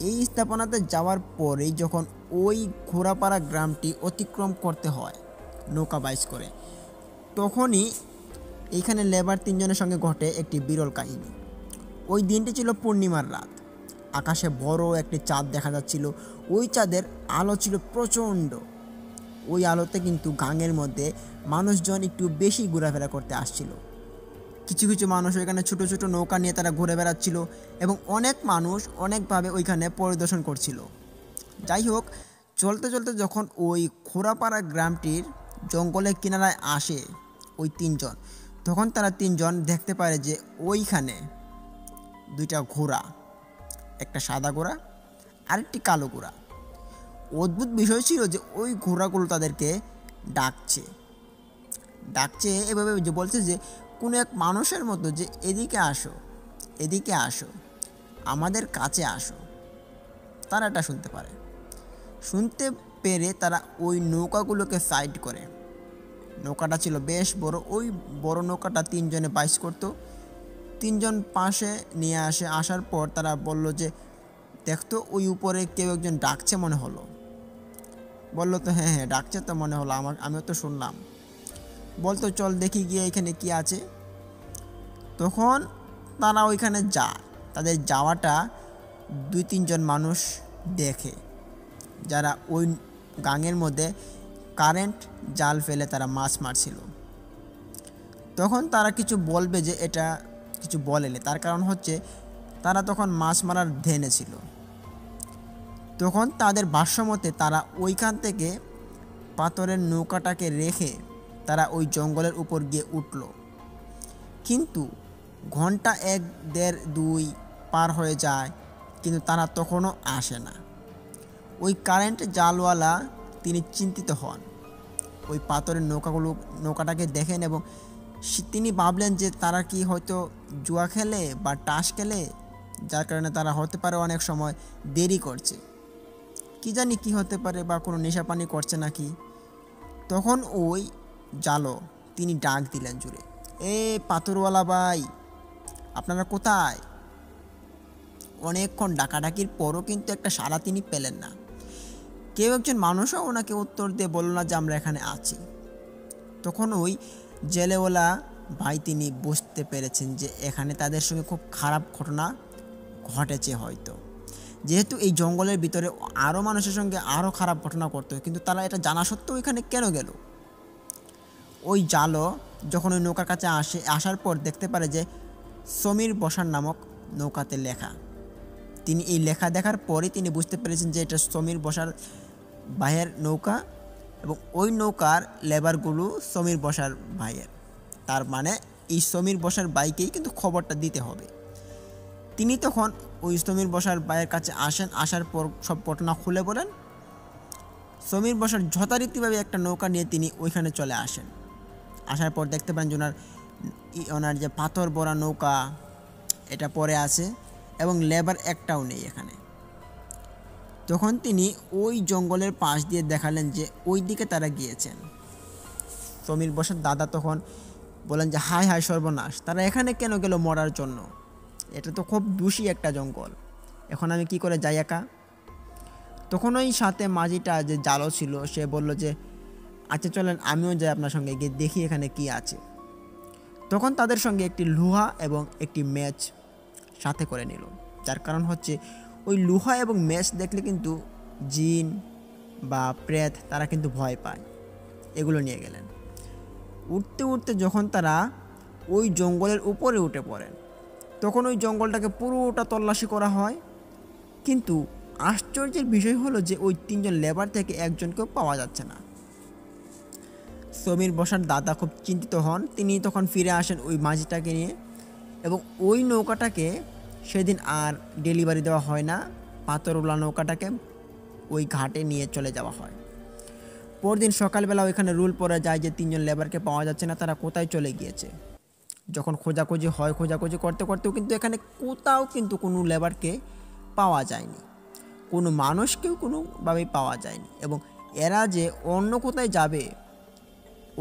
এই স্থাপনাতে যাওয়ার পরেই যখন ওই ঘোড়াপাড়া গ্রামটি অতিক্রম করতে হয় নৌকা বাইচ করে, তখনই এইখানে লেবার 3 জনের সঙ্গে ঘটে একটি বিরল কাহিনী। ওই দিনটি ছিল পূর্ণিমার রাত। আকাশে বড় একটি চাঁদ দেখা যাচ্ছিল। ওই চাঁদের আলো ছিল প্রচণ্ড। ওই আলোতে কিন্তু গাঙের মধ্যে মানুষজন একটু বেশি ঘোরাফেরা করতে আসছিল। কিছু কিছু মানুষ ওইখানে ছোটো ছোটো নৌকা নিয়ে তারা ঘুরে বেড়াচ্ছিল এবং অনেক মানুষ অনেকভাবে ওইখানে পরিদর্শন করছিল। যাই হোক, চলতে চলতে যখন ওই ঘোড়াপাড়া গ্রামটির জঙ্গলের কিনারায় আসে ওই 3 জন, তখন তারা 3 জন দেখতে পারে যে ওইখানে 2টা ঘোড়া, একটা সাদা ঘোড়া আরেকটি কালো ঘোড়া। অদ্ভুত বিষয় ছিল যে ওই ঘোড়াগুলো তাদেরকে ডাকছে ডাকছে এভাবে, যে বলছে যে কোনো এক মানুষের মতো, যে এদিকে আসো, এদিকে আসো, আমাদের কাছে আসো। তারা এটা শুনতে পেরে তারা ওই নৌকাগুলোকে সাইড করে। নৌকাটা ছিল বেশ বড়। ওই বড় নৌকাটা 3 জনে বাইচ করতো। 3 জন পাশে নিয়ে আসার পর তারা বলল যে দেখতো ওই উপরে কেউ একজন ডাকছে মনে হলো। বললো তো হ্যাঁ হ্যাঁ ডাকছে তো মনে হলো, আমিও তো শুনলাম। বলতো চল দেখি গিয়ে এখানে কি আছে। তখন তারা ওইখানে যায়। তাদের যাওয়াটা 2-3 জন মানুষ দেখে, যারা ওই গাঙের মধ্যে কারেন্ট জাল ফেলে তারা মাছ মারছিল। তখন তারা কিছু বলবে যে এটা কিছু বলেনি, তার কারণ হচ্ছে তারা তখন মাছ মারার ধ্যানে ছিল। তখন তাদের ভাষ্যমতে তারা ওইখান থেকে পাথরের নৌকাটাকে রেখে তারা ওই জঙ্গলের উপর গিয়ে উঠল। কিন্তু ঘন্টা 1, 1.5, 2 পার হয়ে যায়, কিন্তু তারা তখনও আসে না। ওই কারেন্ট জালওয়ালা তিনি চিন্তিত হন, ওই পাথরের নৌকাটাকে দেখেন এবং তিনি ভাবলেন যে তারা কি হয়তো জুয়া খেলে বা টাস খেলে, যার কারণে তারা হতে পারে অনেক সময় দেরি করছে, কি জানি কি হতে পারে, বা কোনো নেশাপানি করছে নাকি। তখন ওই জালো তিনি ডাক দিলেন জুড়ে, এ পাথরওয়ালা ভাই, আপনারা কোথায়? অনেকক্ষণ ডাকাডাকির পরও কিন্তু একটা সাড়া তিনি পেলেন না। কেউ একজন মানুষও ওনাকে উত্তর দিয়ে বলল না যে আমরা এখানে আছি। তখন ওই জেলেওয়ালা ভাই তিনি বুঝতে পেরেছেন যে এখানে তাদের সঙ্গে খুব খারাপ ঘটনা ঘটেছে হয়তো, যেহেতু এই জঙ্গলের ভিতরে আরও মানুষের সঙ্গে আরও খারাপ ঘটনা করতো, কিন্তু তারা এটা জানা সত্ত্বেও এখানে কেন গেল। ওই জালো যখন ওই নৌকার কাছে আসার পর দেখতে পারে যে সমীর বসার নামক নৌকাতে লেখা। তিনি এই লেখা দেখার পরই তিনি বুঝতে পেরেছেন যে এটা সমীর বসার ভাইয়ের নৌকা এবং ওই নৌকার লেবারগুলো সমীর বসার ভাইয়ের। তার মানে এই সমীর বসার ভাইকেই কিন্তু খবরটা দিতে হবে। তিনি তখন ওই সমীর বসার ভাইয়ের কাছে আসেন, আসার পর সব ঘটনা খুলে বলেন। সমীর বসার যথারীতিভাবে একটা নৌকা নিয়ে তিনি ওইখানে চলে আসেন। আসার পর দেখতে পান যে ওনার যে পাথর ভরা নৌকা এটা পড়ে আছে এবং লেবার একটাও নেই এখানে। তখন তিনি ওই জঙ্গলের পাশ দিয়ে দেখালেন যে ওই দিকে তারা গিয়েছেন। সমীর বসার দাদা তখন বলেন যে হায় হায় সর্বনাশ, তারা এখানে কেন গেল মরার জন্য? এটা তো খুব দূষী একটা জঙ্গল, এখন আমি কি করে যাই একা? তখন ওই সাথে মাঝিটা যে জালো ছিল সে বলল যে আচ্ছা চলেন আমিও যাই আপনার সঙ্গে, গিয়ে দেখি এখানে কি আছে। তখন তাদের সঙ্গে একটি লোহা এবং একটি ম্যাচ সাথে করে নিল। যার কারণ হচ্ছে ওই লোহা এবং ম্যাচ দেখলে কিন্তু জিন বা প্রেত তারা কিন্তু ভয় পায়। এগুলো নিয়ে গেলেন। উঠতে উঠতে যখন তারা ওই জঙ্গলের উপরে উঠে পড়েন তখন ওই জঙ্গলটাকে পুরোটা তল্লাশি করা হয়, কিন্তু আশ্চর্যের বিষয় হলো যে ওই 3 জন লেবার থেকে একজনকেও পাওয়া যাচ্ছে না। সমীর বসার দাদা খুব চিন্তিত হন। তিনি তখন ফিরে আসেন ওই মাঝিটাকে নিয়ে এবং ওই নৌকাটাকে সেদিন আর ডেলিভারি দেওয়া হয় না, পাথরওয়ালা নৌকাটাকে ওই ঘাটে নিয়ে চলে যাওয়া হয়। পরদিন সকালবেলা ওইখানে রুল পড়ে যায় যে 3 জন লেবারকে পাওয়া যাচ্ছে না, তারা কোথায় চলে গিয়েছে। যখন খোঁজাখুঁজি হয়, খোঁজাখুঁজি করতে করতেও কিন্তু এখানে কোথাও কিন্তু কোনো লেবারকে পাওয়া যায়নি, কোনো মানুষকেও কোনোভাবেই পাওয়া যায়নি এবং এরা যে অন্য কোথায় যাবে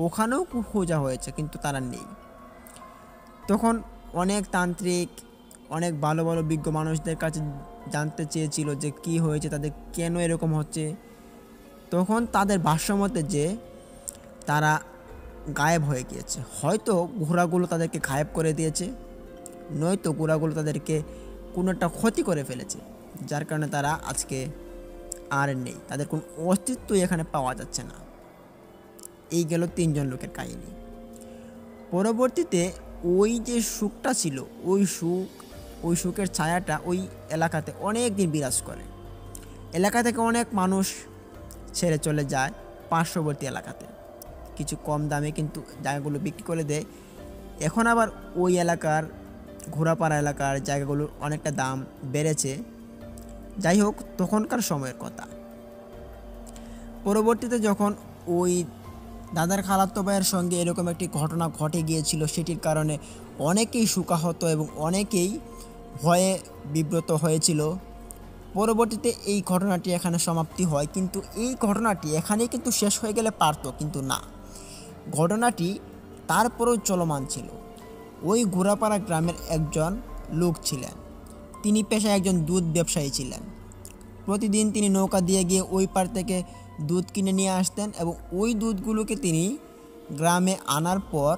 ওখানেও খোঁজা হয়েছে কিন্তু তারা নেই। তখন অনেক তান্ত্রিক, অনেক ভালো ভালো বিজ্ঞ মানুষদের কাছে জানতে চেয়েছিল যে কি হয়েছে, তাদের কেন এরকম হচ্ছে। তখন তাদের ভাষ্যমতে যে তারা গায়েব হয়ে গিয়েছে, হয়তো ঘোড়াগুলো তাদেরকে গায়েব করে দিয়েছে, নয়তো ঘোড়াগুলো তাদেরকে কোনো একটা ক্ষতি করে ফেলেছে, যার কারণে তারা আজকে আর নেই, তাদের কোনো অস্তিত্বই এখানে পাওয়া যাচ্ছে না। এই গেল 3 জন লোকের কাহিনী। পরবর্তীতে ওই যে সুখটা ছিল ওই সুখের ছায়াটা ওই এলাকাতে অনেক দিন বিরাজ করে। এলাকা থেকে অনেক মানুষ ছেড়ে চলে যায় পার্শ্ববর্তী এলাকাতে, কিছু কম দামে কিন্তু জায়গাগুলো বিক্রি করে দেয়। এখন আবার ওই এলাকার ঘোড়াপাড়া এলাকার জায়গাগুলোর অনেকটা দাম বেড়েছে। যাই হোক, তখনকার সময়ের কথা। পরবর্তীতে যখন ওই দাদার খালাতো ভাইয়ের সঙ্গে এরকম একটি ঘটনা ঘটে গিয়েছিল, সেটির কারণে অনেকেই শোকাহত এবং অনেকেই ভয়ে বিব্রত হয়েছিল। পরবর্তীতে এই ঘটনাটি এখানে সমাপ্তি হয়, কিন্তু এই ঘটনাটি এখানেই কিন্তু শেষ হয়ে গেলে পারত, কিন্তু না, ঘটনাটি তারপরেও চলমান ছিল। ওই ঘোড়াপাড়া গ্রামের একজন লোক ছিলেন, তিনি পেশায় একজন দুধ ব্যবসায়ী ছিলেন। প্রতিদিন তিনি নৌকা দিয়ে গিয়ে ওই পার থেকে দুধ কিনে নিয়ে আসতেন এবং ওই দুধগুলোকে তিনি গ্রামে আনার পর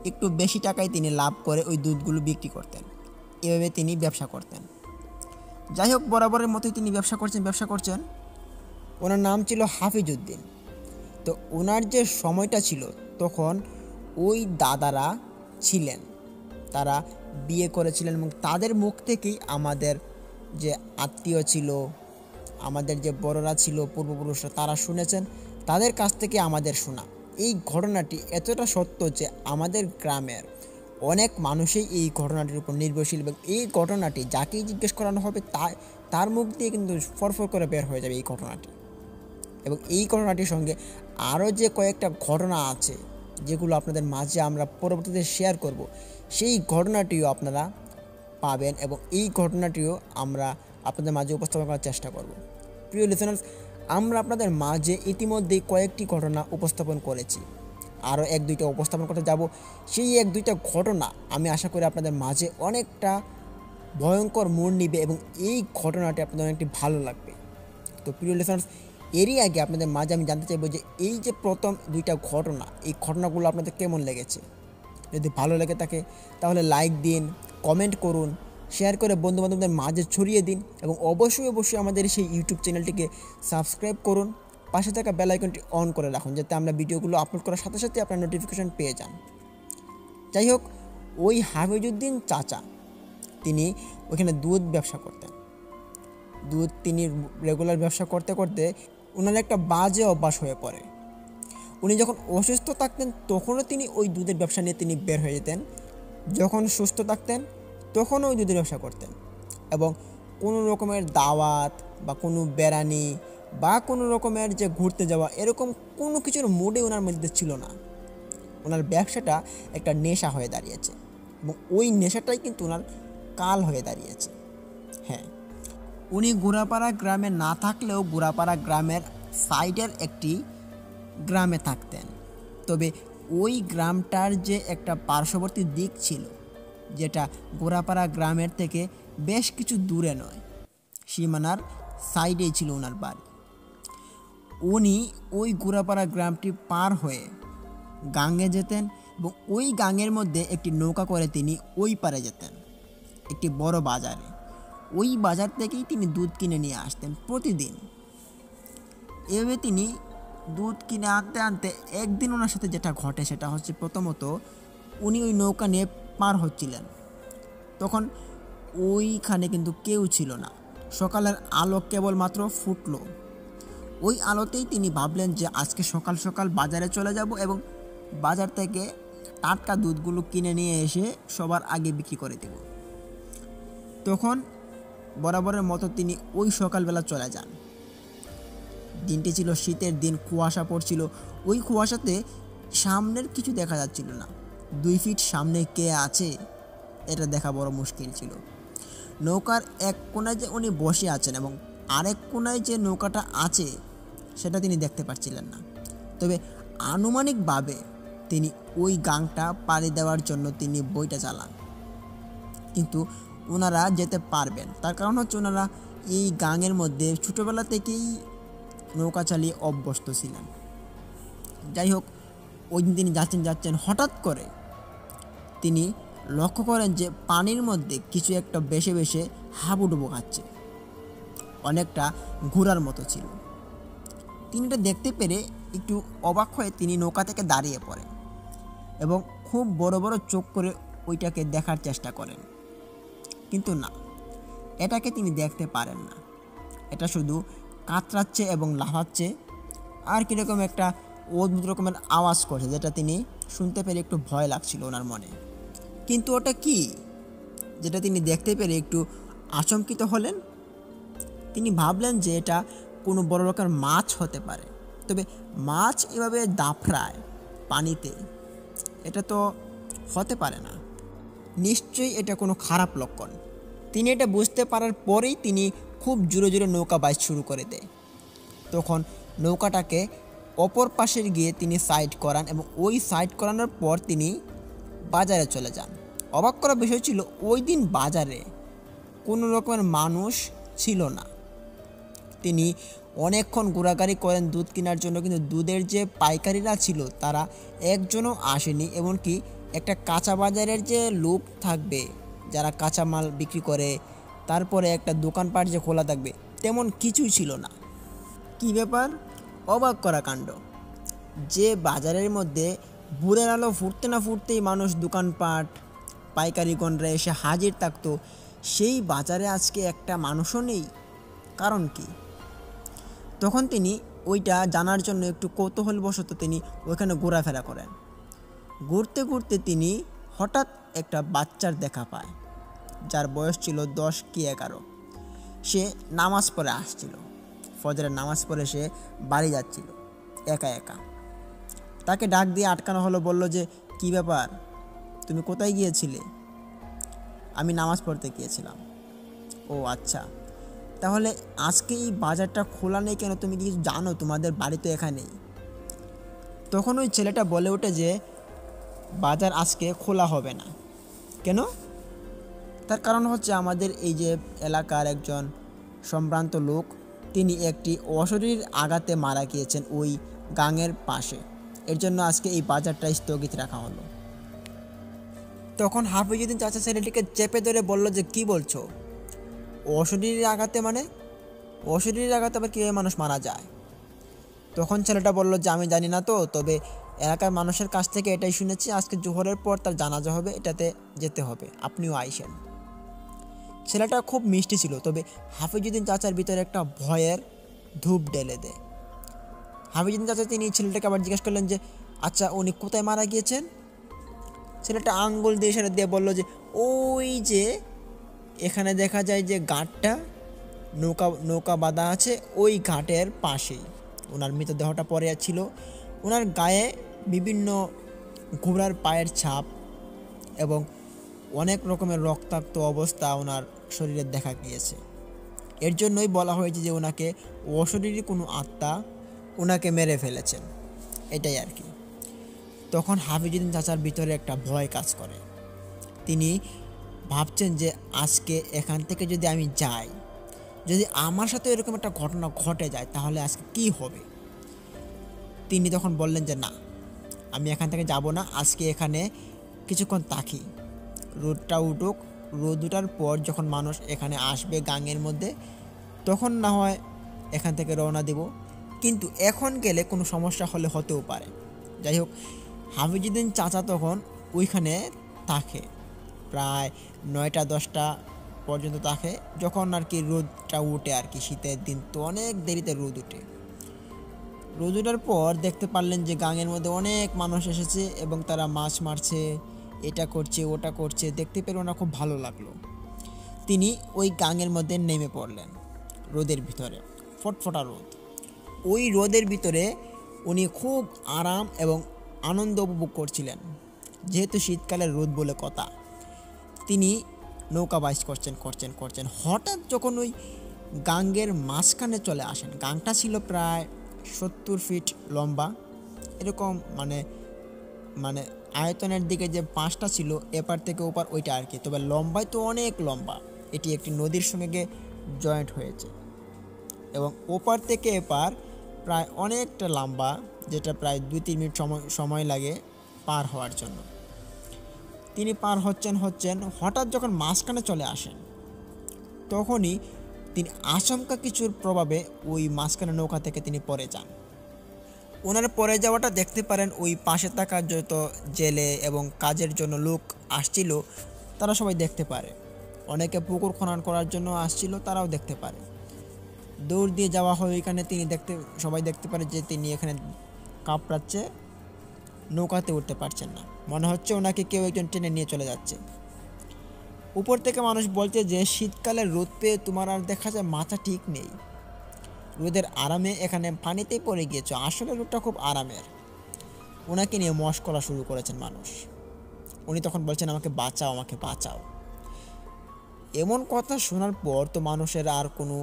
একটু বেশি টাকায় তিনি লাভ করে ওই দুধগুলো বিক্রি করতেন। এভাবে তিনি ব্যবসা করতেন। যাই হোক, বরাবরের মতোই তিনি ব্যবসা করছেন। ওনার নাম ছিল হাফিজ উদ্দিন। তো ওনার যে সময়টা ছিল তখন ওই দাদারা ছিলেন, তারা বিয়ে করেছিলেন এবং তাদের মুখ থেকেই আমাদের যে আত্মীয় ছিল, আমাদের যে বড়রা ছিল, পূর্বপুরুষরা, তারা শুনেছেন, তাদের কাছ থেকে আমাদের শোনা এই ঘটনাটি এতটা সত্য যে আমাদের গ্রামের অনেক মানুষই এই ঘটনাটির উপর নির্ভরশীল এবং এই ঘটনাটি যাকেই জিজ্ঞেস করানো হবে তার মুখ দিয়ে কিন্তু ফরফর করে বের হয়ে যাবে এই ঘটনাটি। এবং এই ঘটনাটির সঙ্গে আরও যে কয়েকটা ঘটনা আছে যেগুলো আপনাদের মাঝে আমরা পরবর্তীতে শেয়ার করব, সেই ঘটনাটিও আপনারা পাবেন এবং এই ঘটনাটিও আমরা আপনাদের মাঝে উপস্থাপন করার চেষ্টা করব। প্রিয় লিসেনার্স, আমরা আপনাদের মাঝে ইতিমধ্যেই কয়েকটি ঘটনা উপস্থাপন করেছি, আরও 1-2টা উপস্থাপন করতে যাব। সেই 1-2টা ঘটনা আমি আশা করি আপনাদের মাঝে অনেকটা ভয়ঙ্কর মোড় নিবে এবং এই ঘটনাটি আপনাদের অনেকটি ভালো লাগবে। তো প্রিয় লিসেনার্স, এরই আগে আপনাদের মাঝে আমি জানতে চাইবো যে এই যে প্রথম দুইটা ঘটনা, এই ঘটনাগুলো আপনাদের কেমন লেগেছে? যদি ভালো লেগে থাকে তাহলে লাইক দিন, কমেন্ট করুন, শেয়ার করে বন্ধুবান্ধবদের মাঝে ছড়িয়ে দিন এবং অবশ্যই আমাদের সেই ইউটিউব চ্যানেলটিকে সাবস্ক্রাইব করুন। পাশে থাকা বেল আইকনটি অন করে রাখুন যাতে আমরা ভিডিওগুলো আপলোড করার সাথে সাথে আপনার নোটিফিকেশন পেয়ে যান। যাই হোক, ওই হাফিজউদ্দিন চাচা তিনি ওইখানে দুধ ব্যবসা করতেন। দুধ তিনি রেগুলার ব্যবসা করতে করতে ওনার একটা বাজে অভ্যাস হয়ে পড়ে। উনি যখন অসুস্থ থাকতেন তখনও তিনি ওই দুধের ব্যবসা নিয়ে তিনি বের হয়ে যেতেন, যখন সুস্থ থাকতেন তখনও ওই দুধের ব্যবসা করতেন এবং কোনো রকমের দাওয়াত বা কোনো বেড়ানি বা কোনো রকমের যে ঘুরতে যাওয়া এরকম কোনো কিছুর মুডে ওনার মধ্যে ছিল না। ওনার ব্যবসাটা একটা নেশা হয়ে দাঁড়িয়েছে এবং ওই নেশাটাই কিন্তু ওনার কাল হয়ে দাঁড়িয়েছে। হ্যাঁ, উনি গুড়াপাড়া গ্রামে না থাকলেও গুড়াপাড়া গ্রামের সাইডের একটি গ্রামে থাকতেন। তবে ওই গ্রামটার যে একটা পার্শ্ববর্তী দিক ছিল যেটা গোড়াপাড়া গ্রামের থেকে বেশ কিছু দূরে নয়, সীমানার সাইডেই ছিল ওনার বাড়ি। উনি ওই গোড়াপাড়া গ্রামটি পার হয়ে গাঙ্গে যেতেন এবং ওই গাঙ্গের মধ্যে একটি নৌকা করে তিনি ওই পারে যেতেন একটি বড় বাজারে। ওই বাজার থেকেই তিনি দুধ কিনে নিয়ে আসতেন প্রতিদিন। এভাবে তিনি দুধ কিনে আনতে আনতে একদিন ওনার সাথে যেটা ঘটে সেটা হচ্ছে, প্রথমত উনি ওই নৌকা নিয়ে পার হচ্ছিলেন, তখন ওইখানে কিন্তু কেউ ছিল না। সকালের আলো কেবলমাত্র ফুটলো। ওই আলোতেই তিনি ভাবলেন যে আজকে সকাল সকাল বাজারে চলে যাব এবং বাজার থেকে টাটকা দুধগুলো কিনে নিয়ে এসে সবার আগে বিক্রি করে দেব। তখন বরাবরের মতো তিনি ওই সকালবেলা চলে যান। দিনটি ছিল শীতের দিন, কুয়াশা পড়ছিল। ওই কুয়াশাতে সামনের কিছু দেখা যাচ্ছিল না। 2 ফিট সামনে কে আছে এটা দেখা বড় মুশকিল ছিল। নৌকার এক কোনায় যে উনি বসে আছেন এবং আরেক কোনায় যে নৌকাটা আছে সেটা তিনি দেখতে পাচ্ছিলেন না। তবে আনুমানিকভাবে তিনি ওই গাংটা পাড়ি দেওয়ার জন্য তিনি বইটা চালান, কিন্তু ওনারা যেতে পারবেন। তার কারণ হচ্ছে ওনারা এই গাঙের মধ্যে ছোটোবেলা থেকেই নৌকা চালিয়ে অভ্যস্ত ছিলেন। যাই হোক, ওই দিন তিনি যাচ্ছেন হঠাৎ করে তিনি লক্ষ্য করেন যে পানির মধ্যে কিছু একটা বেশে বেশে হাবুডুবু খাচ্ছে, অনেকটা ঘোড়ার মতো ছিল। তিনি এটা দেখতে পেরে একটু অবাক হয়ে তিনি নৌকা থেকে দাঁড়িয়ে পড়েন এবং খুব বড় বড় চোখ করে ওইটাকে দেখার চেষ্টা করেন, কিন্তু না, এটাকে তিনি দেখতে পারেন না। এটা শুধু কাতরাচ্ছে এবং লাফাচ্ছে আর কীরকম একটা অদ্ভুত রকমের আওয়াজ করছে, যেটা তিনি শুনতে পেরে একটু ভয় লাগছিল ওনার মনে। কিন্তু ওটা কি যেটা তিনি দেখতে পেরে একটু আচমকিত হলেন। তিনি ভাবলেন যে এটা কোনো বড় রকমের মাছ হতে পারে, তবে মাছ এভাবে দাফড়ায় পানিতে, এটা তো হতে পারে না, নিশ্চয়ই এটা কোনো খারাপ লক্ষণ। তিনি এটা বুঝতে পারার পরেই তিনি খুব জোরে জোরে নৌকা বাইচ শুরু করে দেয়। তখন নৌকাটাকে অপর পাশে গিয়ে তিনি সাইড করান এবং ওই সাইড করানোর পর তিনি বাজারে চলে যান। অবাক করার বিষয় ছিল ওই দিন বাজারে কোনো রকমের মানুষ ছিল না। তিনি অনেকক্ষণ ঘোরাঘুরি করেন দুধ কেনার জন্য, কিন্তু দুধের যে পাইকারিরা ছিল তারা একজনও আসেনি। এমনকি একটা কাঁচা বাজারের যে লোক থাকবে যারা কাঁচা মাল বিক্রি করে, তারপরে একটা দোকানপাট যে খোলা থাকবে, তেমন কিছুই ছিল না। কি ব্যাপার, অবাক করা কাণ্ড। যে বাজারের মধ্যে ভোরের আলো ফুটতে না ফুটতেই মানুষ দোকানপাট পাইকারিগণরা এসে হাজির থাকতো, সেই বাজারে আজকে একটা মানুষও নেই। কারণ কি? তখন তিনি ওইটা জানার জন্য একটু কৌতূহলবশত তিনি ওইখানে ঘোরাফেরা করেন। ঘুরতে ঘুরতে তিনি হঠাৎ একটা বাচ্চার দেখা পায়, যার বয়স ছিল 10 কি 11। সে নামাজ পড়ে আসছিল, ফজরের নামাজ পড়ে সে বাড়ি যাচ্ছিল একা একা। তাকে ডাক দিয়ে আটকানো হলো, বলল যে কি ব্যাপার, তুমি কোথায় গিয়েছিলে? আমি নামাজ পড়তে গিয়েছিলাম। ও আচ্ছা, তাহলে আজকে এই বাজারটা খোলা নেই কেন? তুমি কি জানো তোমাদের বাড়ি তো এখানেই? তখন ওই ছেলেটা বলে ওঠে যে বাজার আজকে খোলা হবে না। কেন? তার কারণ হচ্ছে আমাদের এই যে এলাকার একজন সম্ভ্রান্ত লোক, তিনি একটি অশরীর আঘাতে মারা গিয়েছেন ওই গাঙের পাশে। এর জন্য আজকে এই বাজারটা স্থগিত রাখা হলো। তখন হাফিজউদ্দিন চাচা ছেলেটিকে চেপে ধরে বলল যে, কি বলছো? অশরীর আঘাতে মানে? অশরীর আঘাতে আবার কীভাবে মানুষ মারা যায়? তখন ছেলেটা বলল যে, আমি জানি না তো, তবে এলাকার মানুষের কাছ থেকে এটাই শুনেছি, আজকে জোহরের পর তার জানাজা হবে, এটাতে যেতে হবে, আপনিও আইসেন। ছেলেটা খুব মিষ্টি ছিল, তবে হাফিজউদ্দিন চাচার ভিতরে একটা ভয়ের ধূপ ঢেলে দেয়। হাফিজউদ্দিন চাচা তিনি ছেলেটাকে আবার জিজ্ঞেস করলেন যে, আচ্ছা উনি কোথায় মারা গিয়েছেন? ছেলেটা আঙ্গুল দিয়ে ইশারা দিয়ে বলল যে, ওই যে এখানে দেখা যায় যে ঘাটটা, নৌকা নৌকা বাঁধা আছে, ওই ঘাটের পাশেই ওনার মৃতদেহটা পড়ে ছিল। ওনার গায়ে বিভিন্ন ঘোড়ার পায়ের ছাপ এবং অনেক রকমের রক্তাক্ত অবস্থা ওনার শরীরে দেখা গিয়েছে। এর জন্যই বলা হয়েছে যে ওনাকে অশরীরী কোনো আত্মা ওনাকে মেরে ফেলেছেন, এটাই আর কি। তখন হাফিজউদ্দিন চাচার ভিতরে একটা ভয় কাজ করে। তিনি ভাবছেন যে আজকে এখান থেকে যদি আমি যাই, যদি আমার সাথে এরকম একটা ঘটনা ঘটে যায়, তাহলে আজকে কি হবে। তিনি তখন বললেন যে, না, আমি এখান থেকে যাব না, আজকে এখানে কিছুক্ষণ থাকি, রোদটা উঠুক, রোদ উঠার পর যখন মানুষ এখানে আসবে গাঙের মধ্যে, তখন না হয় এখান থেকে রওনা দেব। কিন্তু এখন গেলে কোনো সমস্যা হলে হতেও পারে। যাই হোক, হাফিজউদ্দিন চাচা তখন ওইখানে থাকে প্রায় 9টা-10টা পর্যন্ত থাকে, যখন আর কি রোদটা উঠে আর কি। শীতের দিন তো অনেক দেরিতে রোদ উঠে। রোদ ওঠার পর দেখতে পারলেন যে গাঙের মধ্যে অনেক মানুষ এসেছে এবং তারা মাছ মারছে, এটা করছে ওটা করছে। দেখতে পেলে ওনার খুব ভালো লাগলো। তিনি ওই গাঙের মধ্যে নেমে পড়লেন রোদের ভিতরে, ফটফটা রোদ। ওই রোদের ভিতরে উনি খুব আরাম এবং আনন্দ উপভোগ করছিলেন, যেহেতু শীতকালের রোদ বলে কথা। তিনি নৌকা বাইচ করছেন। হঠাৎ যখন ওই গাঙের মাঝখানে চলে আসেন, গাঙটা ছিল প্রায় 70 ফিট লম্বা, এরকম মানে মানে আয়তনের দিকে যে 5টা ছিল এপার থেকে ওপার, ওইটা আর কি। তবে লম্বায় তো অনেক লম্বা, এটি একটি নদীর সঙ্গে গিয়ে জয়েন্ট হয়েছে এবং ওপার থেকে এপার প্রায় অনেকটা লম্বা, যেটা প্রায় 2-3 মিনিট সময় লাগে পার হওয়ার জন্য। তিনি পার হচ্ছেন, হঠাৎ যখন মাঝখানে চলে আসেন, তখনই তিনি আচমকা কিছুর প্রভাবে ওই মাঝখানে নৌকা থেকে তিনি পড়ে যান। ওনার পড়ে যাওয়াটা দেখতে পারেন ওই পাশে থাকা যত জেলে এবং কাজের জন্য লোক আসছিল, তারা সবাই দেখতে পারে। অনেকে পুকুর খনন করার জন্য আসছিল, তারাও দেখতে পারে। দৌড় দিয়ে যাওয়া হয় ওইখানে, সবাই দেখতে পারে যে তিনি এখানে কাঁপড়াচ্ছে, নৌকাতে উঠতে পারছেন না। মনে হচ্ছে ওনাকে কেউ একজন টেনে নিয়ে চলে যাচ্ছে। উপর থেকে মানুষ বলছে যে, শীতকালে রোদ পেয়ে তোমার আর দেখা যায় মাথা ঠিক নেই, রোদের আরামে এখানে পানিতেই পড়ে গিয়েছ। আসলে রোদটা খুব আরামের। ওনাকে নিয়ে মশকরা শুরু করেছেন মানুষ। উনি তখন বলছেন, আমাকে বাঁচাও। এমন কথা শোনার পর তো মানুষের আর কোনো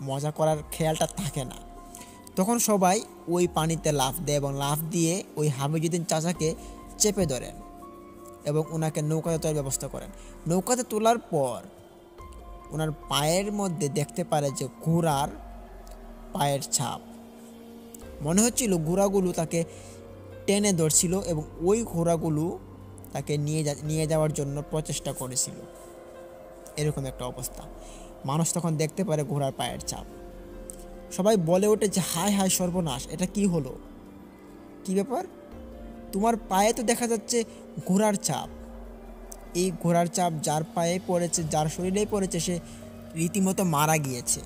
মজা করার খেয়ালটা থাকে না। তখন সবাই ওই পানিতে লাফ দেয় এবং লাফ দিয়ে ওই হাফিজউদ্দিন চাচাকে চেপে ধরেন এবং ওনাকে নৌকাতে তোলার ব্যবস্থা করেন। নৌকাতে তোলার পর ওনার পায়ের মধ্যে দেখতে পারে যে ঘোড়ার পায়ের ছাপ। মনে হচ্ছিল ঘোড়াগুলো তাকে টেনে ধরছিল এবং ওই ঘোড়াগুলো তাকে নিয়ে যাওয়ার জন্য প্রচেষ্টা করেছিল, এরকম একটা অবস্থা। মানুষ তখন দেখতে পারে ঘোড়ার পায়ের ছাপ। সবাই বলে ওঠে যে, হায় হায় সর্বনাশ, এটা কি হলো, কি ব্যাপার? তোমার পায়ে তো দেখা যাচ্ছে ঘোড়ার ছাপ। এই ঘোড়ার ছাপ যার পায়ে পড়েছে, যার শরীরেই পড়েছে, সে রীতিমতো মারা গিয়েছে।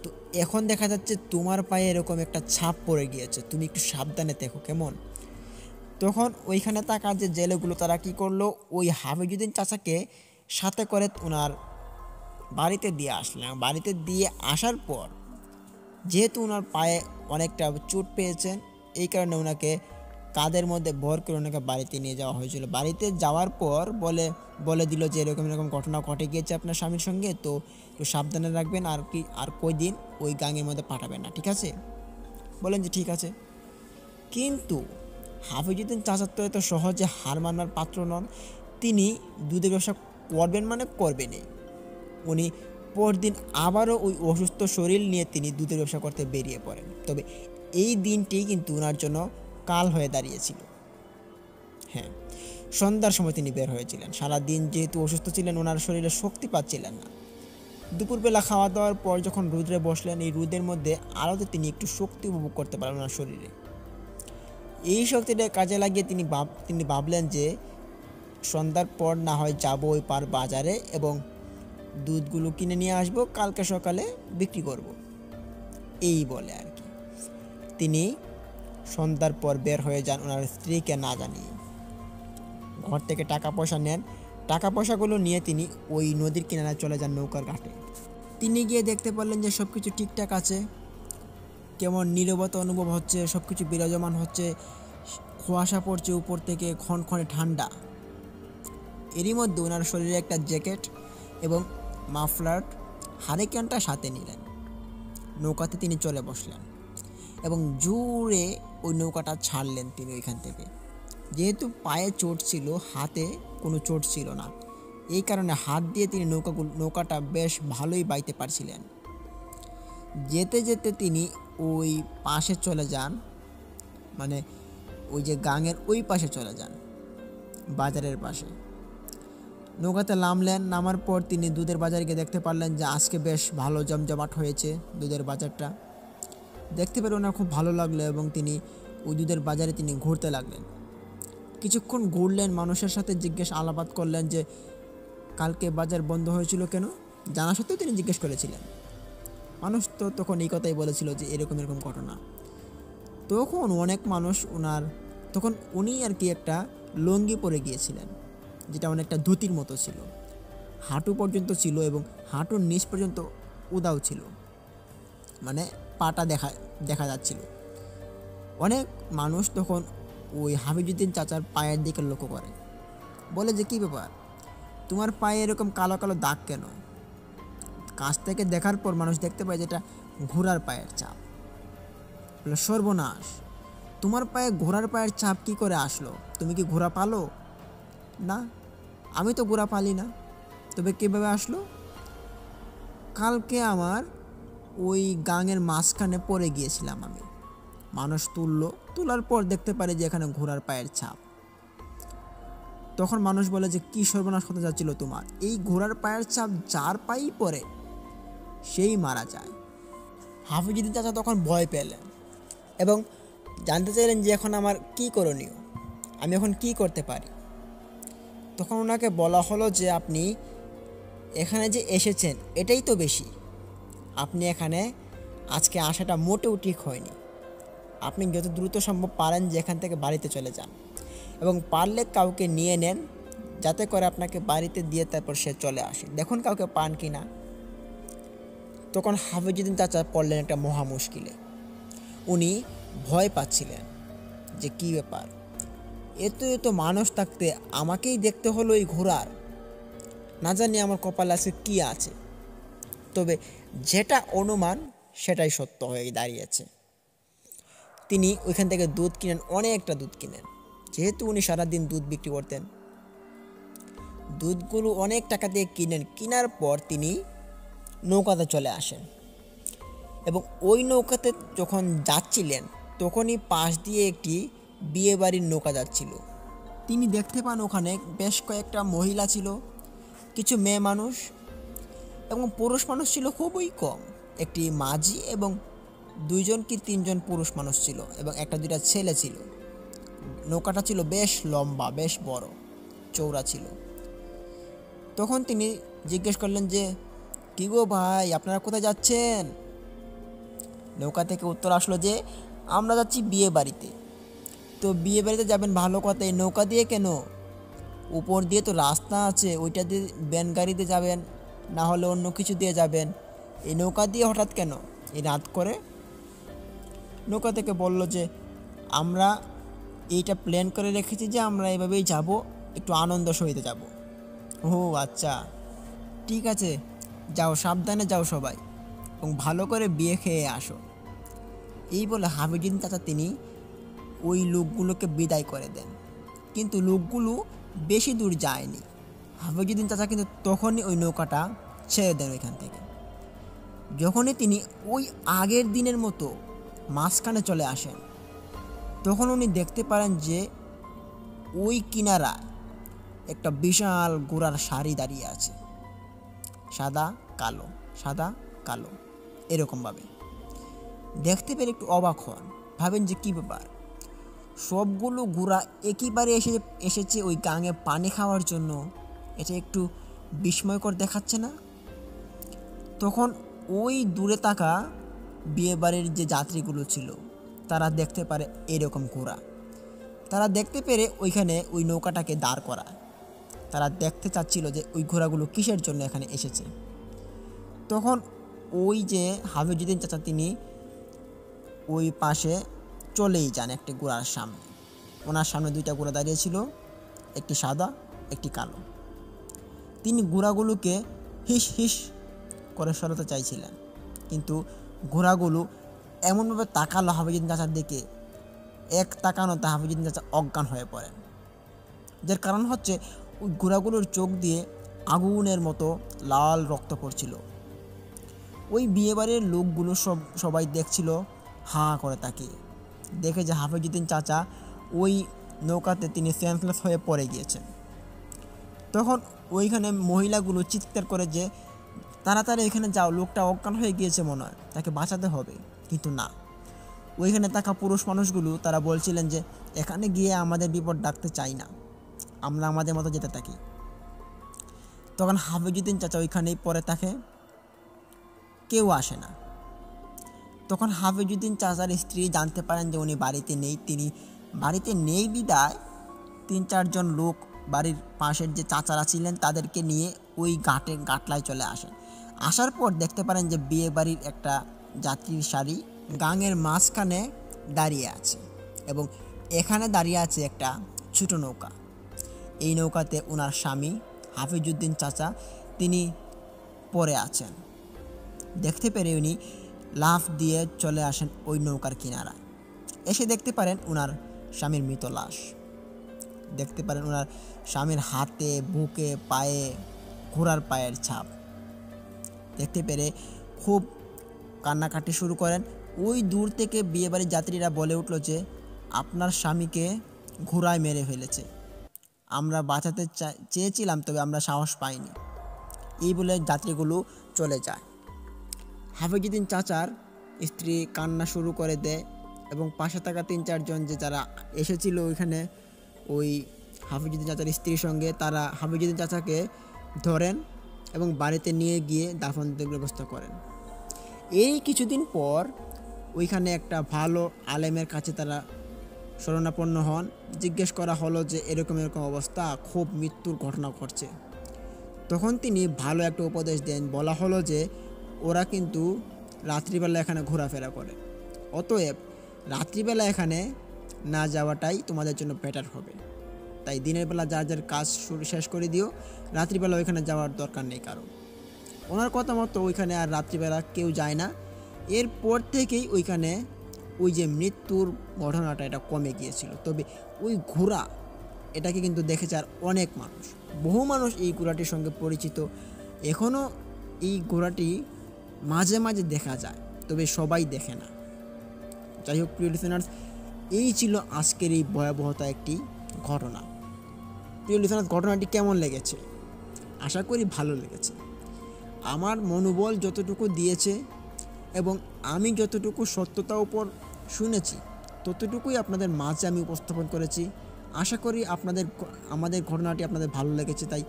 তো এখন দেখা যাচ্ছে তোমার পায়ে এরকম একটা ছাপ পড়ে গিয়েছে, তুমি একটু সাবধানে দেখো কেমন। তখন ওইখানে থাকা যে জেলেগুলো তারা কি করলো, ওই হাফিজউদ্দিন চাচাকে সাথে করে ওনার বাড়িতে দিয়ে আসলেন। বাড়িতে দিয়ে আসার পর যেহেতু ওনার পায়ে অনেকটা চোট পেয়েছেন, এই কারণে ওনাকে কাঁধের মধ্যে ভর করে ওনাকে বাড়িতে নিয়ে যাওয়া হয়েছিল। বাড়িতে যাওয়ার পর বলে দিল যে এরকম ঘটনা ঘটে গিয়েছে আপনার স্বামীর সঙ্গে, তো একটু সাবধানে রাখবেন, আর কয়দিন ওই গাঙের মধ্যে পাঠাবেন না, ঠিক আছে? বলেন যে ঠিক আছে। কিন্তু হাফিজউদ্দিন চাচা তো এত সহজে হার মানার পাত্র নন। তিনি দুধের ব্যবসা করবেন মানে করবেনই। উনি পরদিন আবারও ওই অসুস্থ শরীর নিয়ে তিনি দুধের ব্যবসা করতে বেরিয়ে পড়েন। তবে এই দিনটি কিন্তু ওনার জন্য কাল হয়ে দাঁড়িয়েছিল। হ্যাঁ, সন্ধ্যার সময় তিনি বের হয়েছিলেন। সারাদিন যেহেতু অসুস্থ ছিলেন, ওনার শরীরে শক্তি পাচ্ছিলেন না। দুপুরবেলা খাওয়া দাওয়ার পর যখন রোদে বসলেন, এই রোদের মধ্যে আলোতে তিনি একটু শক্তি উপভোগ করতে পারলেন ওনার শরীরে। এই শক্তিটা কাজে লাগিয়ে তিনি ভাবলেন যে সন্ধ্যার পর না হয় যাব ওই পার বাজারে এবং দুধগুলো কিনে নিয়ে আসবো, কালকে সকালে বিক্রি করব। এই বলে আর কি তিনি সন্ধ্যার পর বের হয়ে যান ওনার স্ত্রীকে না জানিয়ে। ঘর থেকে টাকা পয়সা নেন, টাকা পয়সাগুলো নিয়ে তিনি ওই নদীর কিনারায় চলে যান নৌকার ঘাটে। তিনি গিয়ে দেখতে পারলেন যে সব কিছু ঠিকঠাক আছে, কেমন নীরবতা অনুভব হচ্ছে, সব কিছু বিরাজমান হচ্ছে, কুয়াশা পড়ছে উপর থেকে, ক্ষণক্ষণে ঠান্ডা। এরই মধ্যে ওনার শরীরে একটা জ্যাকেট এবং মাফলার হারিকেনটা সাথে নিলেন। নৌকাতে তিনি চলে বসলেন এবং জোরে ওই নৌকাটা ছাড়লেন তিনি ওইখান থেকে। যেহেতু পায়ে চোট ছিল, হাতে কোনো চোট ছিল না, এই কারণে হাত দিয়ে তিনি নৌকাটা বেশ ভালোই বাইতে পারছিলেন। যেতে যেতে তিনি ওই পাশে চলে যান, মানে ওই যে গাঙের ওই পাশে চলে যান, বাজারের পাশে। নৌকাতে নামলেন। নামার পর তিনি দুধের বাজারে গিয়ে দেখতে পারলেন যে আজকে বেশ ভালো জমজমাট হয়েছে দুধের বাজারটা। দেখতে পেরে ওনার খুব ভালো লাগলো এবং তিনি ওই দুধের বাজারে তিনি ঘুরতে লাগলেন। কিছুক্ষণ ঘুরলেন, মানুষের সাথে আলাপাত করলেন যে কালকে বাজার বন্ধ হয়েছিল কেন, জানা সত্ত্বেও তিনি জিজ্ঞেস করেছিলেন। মানুষ তো তখন এই কথাই বলেছিল যে এরকম এরকম ঘটনা। তখন অনেক মানুষ তখন উনি আর কি একটা লুঙ্গি পরে গিয়েছিলেন, যেটা অনেকটা ধুতির মতো ছিল, হাঁটু পর্যন্ত ছিল এবং হাঁটুর নিচ পর্যন্ত উদাও ছিল, মানে পাটা দেখা যাচ্ছিল। অনেক মানুষ তখন ওই হাফিজউদ্দিন চাচার পায়ের দিকে লক্ষ্য করে, বলে যে কী ব্যাপার, তোমার পায়ে এরকম কালো কালো দাগ কেন? কাছ থেকে দেখার পর মানুষ দেখতে পায় যেটা ঘোড়ার পায়ের ছাপ। বলে সর্বনাশ, তোমার পায়ে ঘোড়ার পায়ের ছাপ কি করে আসলো? তুমি কি ঘোড়া পালো? না, আমি তো ঘোড়া পালি না। তবে কীভাবে আসলো? কালকে আমার ওই গাঙের মাঝখানে পড়ে গিয়েছিলাম আমি। মানুষ তোলার পর দেখতে পারে যে এখানে ঘোড়ার পায়ের ছাপ। তখন মানুষ বলে যে কি সর্বনাশ হতে যাচ্ছিল তোমার, এই ঘোড়ার পায়ের ছাপ যার পায়েই পড়ে সেই মারা যায়। হাফিজউদ্দিন চাচা তখন ভয় পেলেন এবং জানতে চাইলেন যে এখন আমার কি করণীয়, আমি এখন কি করতে পারি। তখন ওনাকে বলা হলো যে আপনি এখানে যে এসেছেন এটাই তো বেশি, আপনি এখানে আজকে আসাটা মোটেও ঠিক হয়নি। আপনি যত দ্রুত সম্ভব পারেন যে এখান থেকে বাড়িতে চলে যান এবং পারলে কাউকে নিয়ে নেন, যাতে করে আপনাকে বাড়িতে দিয়ে তারপর সে চলে আসে, দেখুন কাউকে পান কি না। তখন হাফিজউদ্দিন চাচা পড়লেন একটা মহা মুশকিলে। উনি ভয় পাচ্ছিলেন যে কী ব্যাপার, এত এত মানুষ থাকতে আমাকেই দেখতে হলো এই ঘোড়ার, না জানি আমার কপালে আছে কী আছে। তবে যেটা অনুমান সেটাই সত্য হয়ে দাঁড়িয়েছে। তিনি ওইখান থেকে দুধ কিনেন, অনেকটা দুধ কিনেন। যেহেতু উনি সারাদিন দুধ বিক্রি করতেন, দুধগুলো অনেক টাকা দিয়ে কিনেন। কেনার পর তিনি নৌকাতে চলে আসেন এবং ওই নৌকাতে যখন যাচ্ছিলেন তখনই পাশ দিয়ে একটি বিয়েবাড়ির নৌকা যাচ্ছিল। তিনি দেখতে পান ওখানে বেশ কয়েকটা মহিলা ছিল, কিছু মেয়ে মানুষ এবং পুরুষ মানুষ ছিল খুবই কম। একটি মাঝি এবং 2জন কি 3জন পুরুষ মানুষ ছিল এবং 1-2টা ছেলে ছিল। নৌকাটা ছিল বেশ লম্বা, বেশ বড়, চওড়া ছিল। তখন তিনি জিজ্ঞেস করলেন যে কি গো ভাই, আপনারা কোথায় যাচ্ছেন? নৌকা থেকে উত্তর আসলো যে আমরা যাচ্ছি বিয়ে বাড়িতে। তো বিয়ে বাড়িতে যাবেন ভালো কথা, এই নৌকা দিয়ে কেন? উপর দিয়ে তো রাস্তা আছে, ওইটা দিয়ে ভ্যান গাড়িতে যাবেন, না হলে অন্য কিছু দিয়ে যাবেন, এই নৌকা দিয়ে হঠাৎ কেন এই রাত করে? নৌকা থেকে বলল যে আমরা এইটা প্ল্যান করে রেখেছি যে আমরা এভাবেই যাব, একটু আনন্দ সহিতে যাব। ও আচ্ছা, ঠিক আছে, যাও, সাবধানে যাও সবাই এবং ভালো করে বিয়ে খেয়ে আসো। এই বলে হাফিজউদ্দিন চাচা তিনি ওই লোকগুলোকে বিদায় করে দেন। কিন্তু লোকগুলো বেশি দূর যায়নি। হাফিজউদ্দিন চাচা কিন্তু তখনই ওই নৌকাটা ছেড়ে দেন ওইখান থেকে। যখনই তিনি ওই আগের দিনের মতো মাঝখানে চলে আসেন, তখন উনি দেখতে পারেন যে ওই কিনারা একটা বিশাল ঘোড়ার সারি দাঁড়িয়ে আছে, সাদা কালো, সাদা কালো, এরকমভাবে দেখতে পেরে একটু অবাক হন, ভাবেন যে কী ব্যাপার, সবগুলো ঘোড়া একইবারে এসেছে ওই গাঙে পানি খাওয়ার জন্য, এটা একটু বিস্ময়কর দেখাচ্ছে না? তখন ওই দূরে থাকা বিয়েবাড়ির যে যাত্রীগুলো ছিল তারা দেখতে পারে এরকম ঘোড়া, তারা দেখতে পেরে ওইখানে ওই নৌকাটাকে দাঁড় করা, তারা দেখতে চাচ্ছিল যে ওই ঘোড়াগুলো কিসের জন্য এখানে এসেছে। তখন ওই যে হাফিজউদ্দিন চাচা তিনি ওই পাশে চলেই যান একটি ঘোড়ার সামনে, ওনার সামনে দুইটা ঘোড়া দাঁড়িয়ে ছিল, একটি সাদা একটি কালো। তিনি ঘোড়াগুলোকে হিস হিস করে সরাতে চাইছিলেন, কিন্তু ঘোড়াগুলো এমনভাবে তাকালো হাফিজউদ্দিন চাচার দিকে, এক তাকানোতে হাফিজউদ্দিন চাচা অজ্ঞান হয়ে পড়েন। যার কারণ হচ্ছে ওই ঘোড়াগুলোর চোখ দিয়ে আগুনের মতো লাল রক্ত পড়ছিল। ওই বিয়েবাড়ির লোকগুলো সবাই দেখছিল হাঁ করে তাকিয়ে, দেখে যে হাফিজউদ্দিন চাচা ওই নৌকাতে তিনি সেন্সলেস হয়ে পড়ে গিয়েছেন। তখন ওইখানে মহিলাগুলো চিৎকার করে যে তাড়াতাড়ি এখানে যাও, লোকটা অজ্ঞান হয়ে গিয়েছে মনে হয়, তাকে বাঁচাতে হবে। কিন্তু না, ওইখানে থাকা পুরুষ মানুষগুলো তারা বলছিলেন যে এখানে গিয়ে আমাদের বিপদ ডাকতে চাই না, আমরা আমাদের মতো যেতে থাকি। তখন হাফিজউদ্দিন চাচা ওইখানেই পড়ে থাকে, কেউ আসে না। তখন হাফিজউদ্দিন চাচার স্ত্রী জানতে পারেন যে উনি বাড়িতে নেই, তিনি বাড়িতে নেই বিদায় 3-4 জন লোক বাড়ির পাশের যে চাচারা ছিলেন তাদেরকে নিয়ে ওই গাটলায় চলে আসেন। আসার পর দেখতে পারেন যে বিয়ে বাড়ির একটা যাত্রীর সারি গাঙের মাঝখানে দাঁড়িয়ে আছে, এবং এখানে দাঁড়িয়ে আছে একটা ছোট নৌকা। এই নৌকাতে ওনার স্বামী হাফিজউদ্দিন চাচা তিনি পড়ে আছেন। দেখতে পেরে উনি লাফ দিয়ে চলে আসেন ওই নৌকার কিনারায়, এসে দেখতে পারেন ওনার স্বামীর মৃত লাশ, দেখতে পারেন ওনার স্বামীর হাতে, বুকে, পায়ে ঘোড়ার পায়ের ছাপ। দেখতে পেরে খুব কান্নাকাটি শুরু করেন। ওই দূর থেকে বিয়েবাড়ির যাত্রীরা বলে উঠল যে আপনার স্বামীকে ঘোড়ায় মেরে ফেলেছে, আমরা বাঁচাতে চেয়েছিলাম তবে আমরা সাহস পাইনি, এই বলে যাত্রীগুলো চলে যায়। হাফিজউদ্দিন চাচার স্ত্রী কান্না শুরু করে দেয়, এবং পাশে থাকা 3-4 জন যে যারা এসেছিল ওইখানে ওই হাফিজউদ্দিন চাচার স্ত্রীর সঙ্গে, তারা হাফিজউদ্দিন চাচাকে ধরেন এবং বাড়িতে নিয়ে গিয়ে দাফনের ব্যবস্থা করেন। এই কিছুদিন পর ওইখানে একটা ভালো আলেমের কাছে তারা শরণাপন্ন হন। জিজ্ঞেস করা হলো যে এরকম এরকম অবস্থা, খুব মৃত্যুর ঘটনা ঘটছে। তখন তিনি ভালো একটা উপদেশ দেন, বলা হলো যে ওরা কিন্তু রাত্রিবেলা এখানে ঘোরাফেরা করে, অতএব রাত্রিবেলা এখানে না যাওয়াটাই তোমাদের জন্য বেটার হবে, তাই দিনের বেলা যার যার কাজ শেষ করে দিও, রাত্রিবেলা ওইখানে যাওয়ার দরকার নেই কারো। ওনার কথা মতো ওইখানে আর রাত্রিবেলা কেউ যায় না। এরপর থেকেই ওইখানে ওই যে মৃত্যুর ঘটনাটা এটা কমে গিয়েছিল। তবে ওই ঘোড়া এটাকে কিন্তু দেখেছে আর অনেক মানুষ, বহু মানুষ এই ঘোড়াটির সঙ্গে পরিচিত। এখনও এই ঘোড়াটি মাঝে মাঝে দেখা যায়, তবে সবাই দেখে না। যাই হোক প্রিয় লিসেনার্স, এই ছিল আজকের এই ভয়াবহতা একটি ঘটনা। প্রিয় লিসেনার্স, ঘটনাটি কেমন লেগেছে? আশা করি ভালো লেগেছে। আমার মনোবল যতটুকু দিয়েছে এবং আমি যতটুকু সত্যতার উপর শুনেছি ততটুকুই আপনাদের মাঝে আমি উপস্থাপন করেছি। আশা করি আমাদের ঘটনাটি আপনাদের ভালো লেগেছে। তাই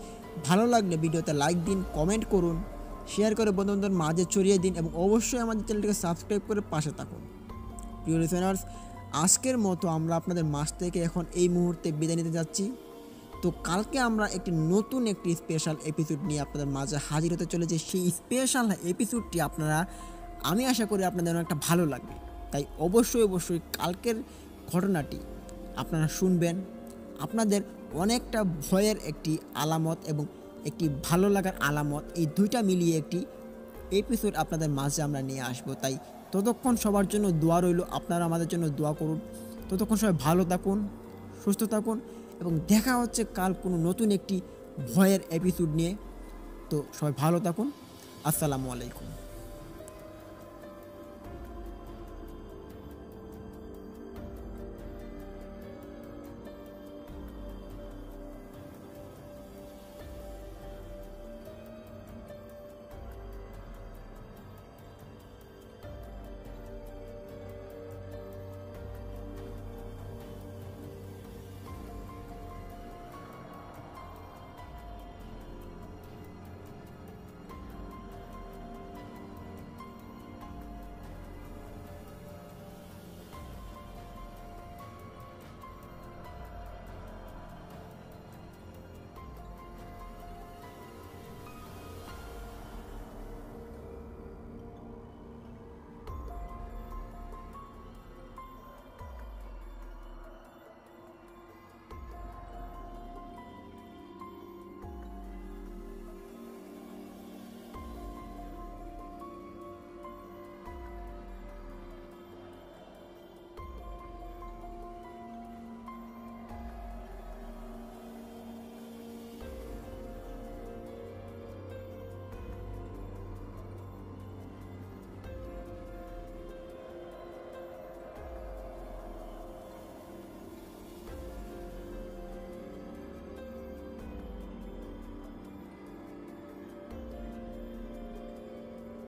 ভালো লাগলে ভিডিওতে লাইক দিন, কমেন্ট করুন, শেয়ার করে বন্ধুদের মাঝে ছড়িয়ে দিন, এবং অবশ্যই আমাদের চ্যানেলটিকে সাবস্ক্রাইব করে পাশে থাকুন। প্রিয় লিসেনার্স, আজকের মতো আমরা আপনাদের মাঝ থেকে এখন এই মুহূর্তে বিদায় নিতে যাচ্ছি। তো কালকে আমরা নতুন একটি স্পেশাল এপিসোড নিয়ে আপনাদের মাঝে হাজির হতে চলেছি। সেই স্পেশাল এপিসোডটি আমি আশা করি আপনাদের অনেকটা ভালো লাগবে। তাই অবশ্যই কালকের ঘটনাটি আপনারা শুনবেন। আপনাদের অনেকটা ভয়ের একটি আলামত এবং একটি ভালো লাগার আলামত, এই দুইটা মিলিয়ে একটি এপিসোড আপনাদের মাঝে আমরা নিয়ে আসবো। তাই ততক্ষণ সবার জন্য দোয়া রইল, আপনারা আমাদের জন্য দোয়া করুন। ততক্ষণ সবাই ভালো থাকুন, সুস্থ থাকুন, এবং দেখা হচ্ছে কাল কোনো নতুন একটি ভয়ের এপিসোড নিয়ে। তো সবাই ভালো থাকুন। আসসালামু আলাইকুম।